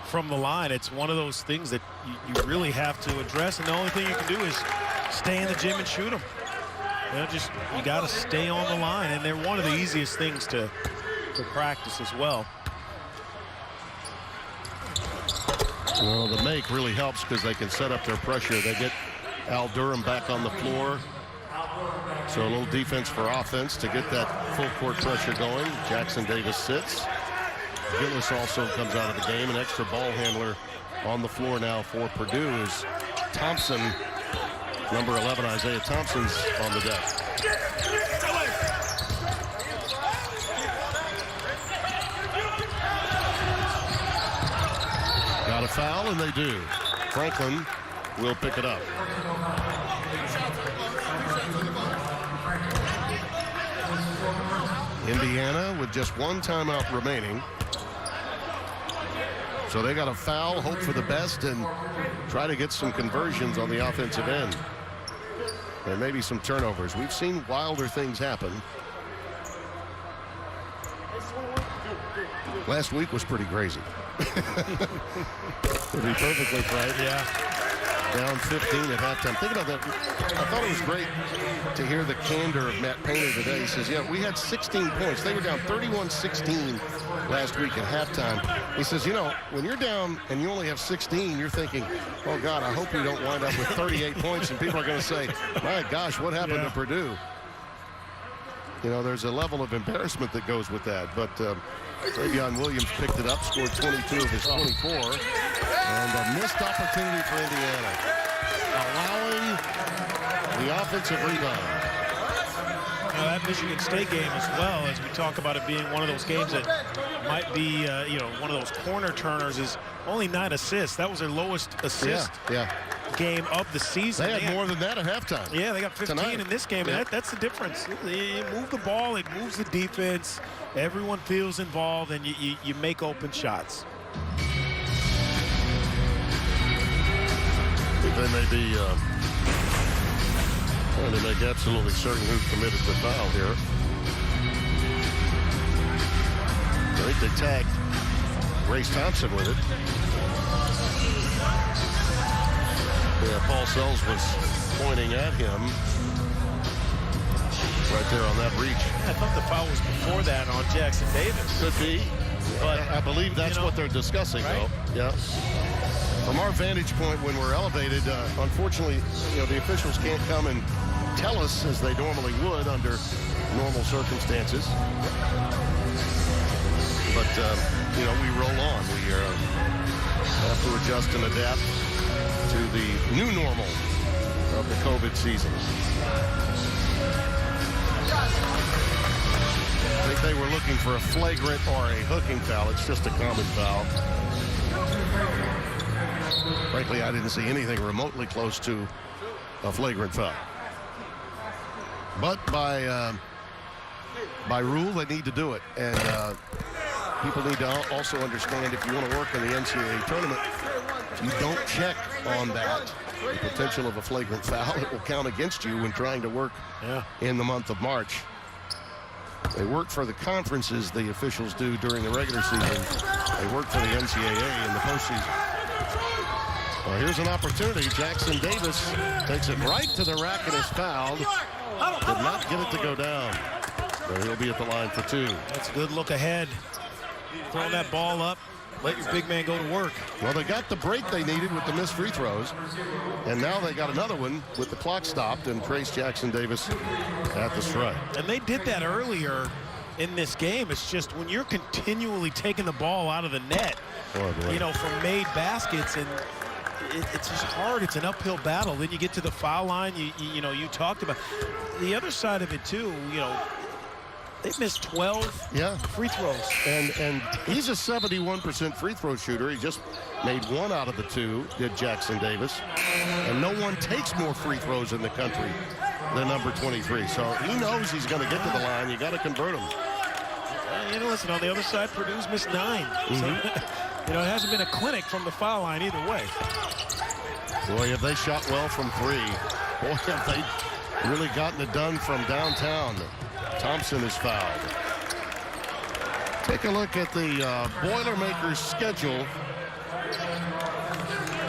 from the line. It's one of those things that you really have to address, and the only thing you can do is stay in the gym and shoot them. You know, just you got to stay on the line, and they're one of the easiest things to practice as well. Well, the make really helps because they can set up their pressure. They get Al Durham back on the floor. So a little defense for offense to get that full court pressure going. Jackson Davis sits. Gillis also comes out of the game. An extra ball handler on the floor now for Purdue is Thompson. Number 11, Isaiah Thompson's on the deck. Got a foul, and they do. Franklin will pick it up. Indiana with just one timeout remaining. So they got a foul, hope for the best, and try to get some conversions on the offensive end. And maybe some turnovers. We've seen wilder things happen. Last week was pretty crazy. To be perfectly frank. Yeah. Down 15 at halftime. Think about that. I thought it was great to hear the candor of Matt Painter today. He says, yeah, we had 16 points. They were down 31-16 last week at halftime. He says, you know, when you're down and you only have 16, you're thinking, oh, God, I hope we don't wind up with 38 points. And people are going to say, my gosh, what happened to Purdue? You know, there's a level of embarrassment that goes with that. But Travion Williams picked it up, scored 22 of his 24. And a missed opportunity for Indiana, allowing the offensive rebound. That Michigan State game as well, as we talk about it being one of those games that might be, you know, one of those corner turners, is only 9 assists. That was their lowest assist game of the season. They had more than that at halftime. Yeah, they got 15 tonight in this game, and that's the difference. You move the ball, it moves the defense. Everyone feels involved, and you make open shots. They may be trying to make absolutely certain who committed the foul here. I think they tagged Grace Thompson with it. Yeah, Paul Sells was pointing at him right there on that reach. I thought the foul was before that on Jackson Davis. Could be. But I believe that's what they're discussing, though. Yeah. From our vantage point, when we're elevated, unfortunately, you know, the officials can't come and tell us as they normally would under normal circumstances. But, you know, we roll on. We have to adjust and adapt to the new normal of the COVID season. I think they were looking for a flagrant or a hooking foul. It's just a common foul. Frankly, I didn't see anything remotely close to a flagrant foul. But by rule, they need to do it. And people need to also understand, if you want to work in the NCAA tournament, you don't check on that, the potential of a flagrant foul. It will count against you when trying to work in the month of March. They work for the conferences, the officials do, during the regular season. They work for the NCAA in the postseason. Well, here's an opportunity. Jackson Davis takes it right to the rack and is fouled. Did not get it to go down. So he'll be at the line for 2. That's a good look ahead. Throwing that ball up. Let your big man go to work. Well, they got the break they needed with the missed free throws. And now they got another one with the clock stopped and Trace Jackson Davis at the strike. And they did that earlier in this game. It's just when you're continually taking the ball out of the net, you know, from made baskets, and it's just hard. It's an uphill battle. Then you get to the foul line. You know, you talked about the other side of it too. You know, they missed 12 free throws. And he's a 71% free throw shooter. He just made 1 out of the 2, did Jackson Davis. And no one takes more free throws in the country than number 23. So he knows he's going to get to the line. You got to convert him. You know, listen, on the other side, Purdue's missed 9. So, you know, it hasn't been a clinic from the foul line either way. Boy, have they shot well from 3. Boy, have they really gotten it done from downtown. Thompson is fouled. Take a look at the Boilermakers schedule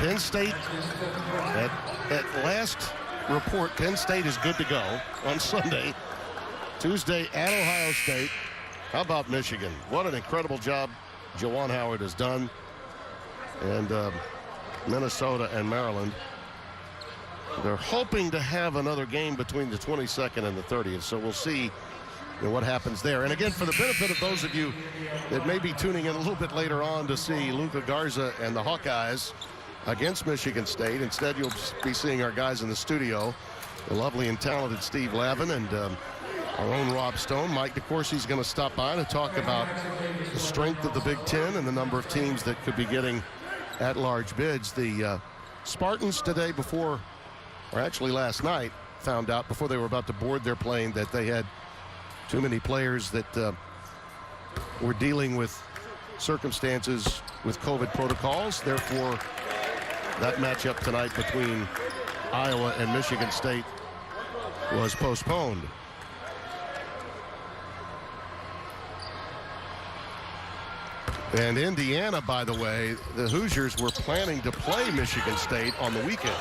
Penn State, at last report, Penn State is good to go on Sunday. Tuesday at Ohio State. How about Michigan? What an incredible job Juwan Howard has done. And Minnesota and Maryland. They're hoping to have another game between the 22nd and the 30th. So we'll see what happens there. And again, for the benefit of those of you that may be tuning in a little bit later on to see Luka Garza and the Hawkeyes against Michigan State, instead you'll be seeing our guys in the studio, the lovely and talented Steve Lavin and our own Rob Stone. Mike DeCourcy's going to stop by to talk about the strength of the Big Ten and the number of teams that could be getting at-large bids. The Spartans today before, or actually last night, found out before they were about to board their plane that they had too many players that were dealing with circumstances with COVID protocols. Therefore, that matchup tonight between Iowa and Michigan State was postponed. And Indiana, by the way, the Hoosiers were planning to play Michigan State on the weekend.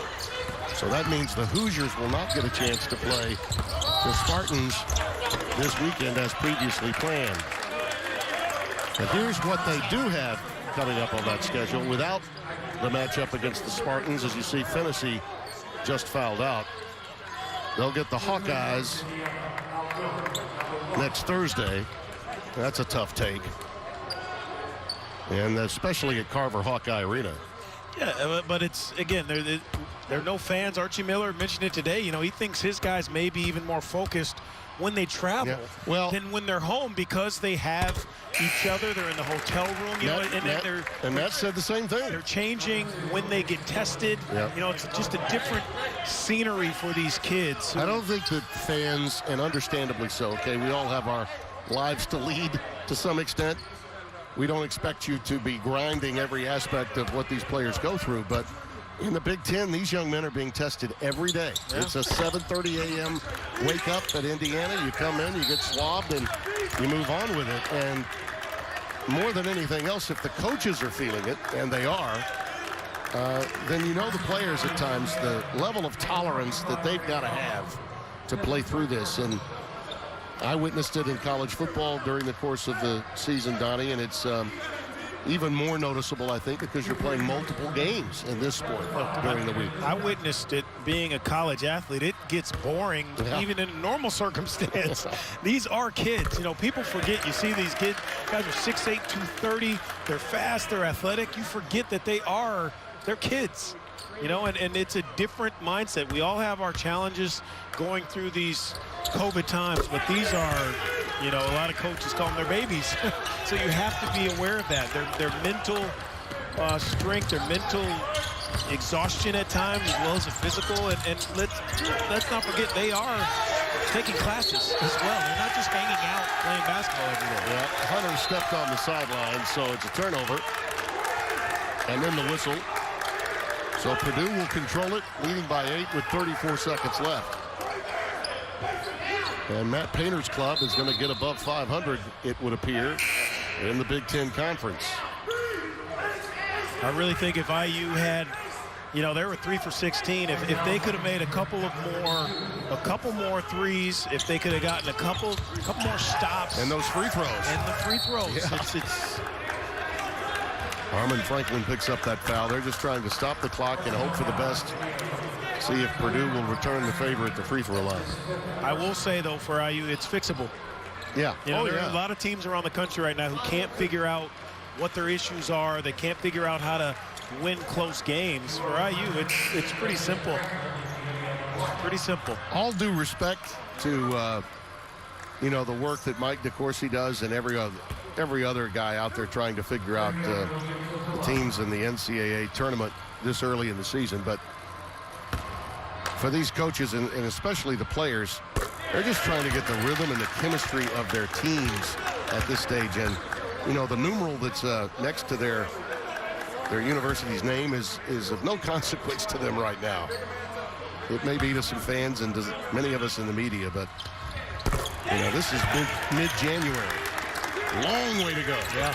So that means the Hoosiers will not get a chance to play the Spartans this weekend as previously planned. But here's what they do have coming up on that schedule without the matchup against the Spartans. As you see, Fennessy just fouled out. They'll get the Hawkeyes next Thursday. That's a tough take. And especially at Carver Hawkeye Arena. Yeah, but it's, again, there are no fans. Archie Miller mentioned it today. You know, he thinks his guys may be even more focused when they travel than when they're home because they have each other. They're in the hotel room, you know, and Matt said the same thing. They're changing when they get tested. Yep. You know, it's just a different scenery for these kids. I don't think that fans, and understandably so, okay, we all have our lives to lead to some extent. We don't expect you to be grinding every aspect of what these players go through, but in the Big Ten, these young men are being tested every day. Yeah. It's a 7:30 a.m. wake up at Indiana. You come in, you get swabbed, and you move on with it. And more than anything else, if the coaches are feeling it, and they are, then you know the players at times, the level of tolerance that they've got to have to play through this. And I witnessed it in college football during the course of the season, Donnie, and it's even more noticeable, I think, because you're playing multiple games in this sport during the week. I witnessed it being a college athlete. It gets boring even in a normal circumstance. These are kids. You know, people forget. You see these kids, guys are 6'8", 230. They're fast, they're athletic. You forget that they're kids. You know, and it's a different mindset. We all have our challenges going through these COVID times, but these are, you know, a lot of coaches call them their babies. So you have to be aware of that. Their mental strength, their mental exhaustion at times, as well as the physical. And let's not forget, they are taking classes as well. They're not just hanging out playing basketball every day. Yeah, Hunter stepped on the sideline, so it's a turnover. And then the whistle. So Purdue will control it, leading by 8 with 34 seconds left. And Matt Painter's club is going to get above 500, it would appear, in the Big Ten Conference. I really think if IU had, you know, they were 3 for 16. If they could have made a couple more threes, if they could have gotten a couple more stops. And those free throws. And the free throws. Yeah. It's Armin Franklin picks up that foul. They're just trying to stop the clock and hope for the best. See if Purdue will return the favor at the free throw line. I will say, though, for IU, it's fixable. Yeah. You know, there are a lot of teams around the country right now who can't figure out what their issues are. They can't figure out how to win close games. For IU, it's pretty simple. Pretty simple. All due respect to, you know, the work that Mike DeCourcy does and every other guy out there trying to figure out the teams in the NCAA tournament this early in the season. But for these coaches and especially the players, they're just trying to get the rhythm and the chemistry of their teams at this stage. And, you know, the numeral that's next to their university's name is of no consequence to them right now. It may be to some fans and to many of us in the media, but, you know, this is mid-January. Long way to go. Yeah.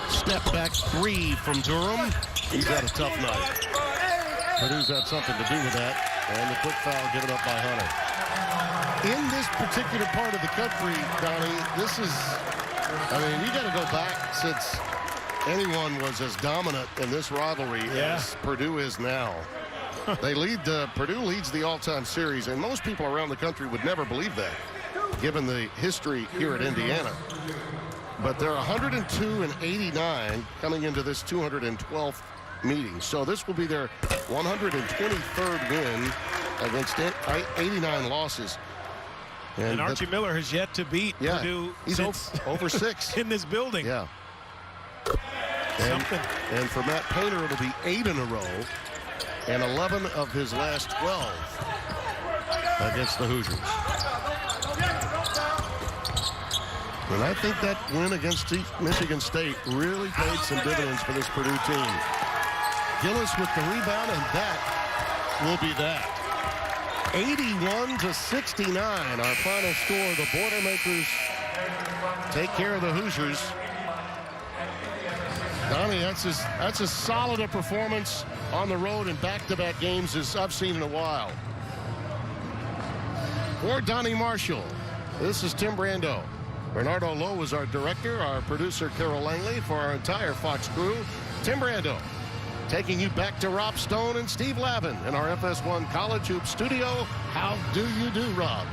Step back three from Durham. He's had a tough night. Purdue's had something to do with that. And the quick foul given up by Hunter. In this particular part of the country, Donnie, this is, I mean, you got to go back since anyone was as dominant in this rivalry as Purdue is now. Purdue leads the all-time series, and most people around the country would never believe that, given the history here at Indiana. But they're 102-89 coming into this 212th meeting. So this will be their 123rd win against 89 losses. And Archie Miller has yet to beat Purdue. He's over 6 in this building. Yeah. And for Matt Painter, it'll be 8 in a row and 11 of his last 12 against the Hoosiers. And I think that win against Michigan State really paid some dividends for this Purdue team. Gillis with the rebound, and that will be that. 81-69, our final score. The Boilermakers take care of the Hoosiers. Donnie, that's as solid a performance on the road in back-to-back games as I've seen in a while. For Donnie Marshall, this is Tim Brando. Bernardo Lowe is our director, our producer Carol Langley. For our entire Fox crew, Tim Brando, taking you back to Rob Stone and Steve Lavin in our FS1 College Hoops studio. How do you do, Rob?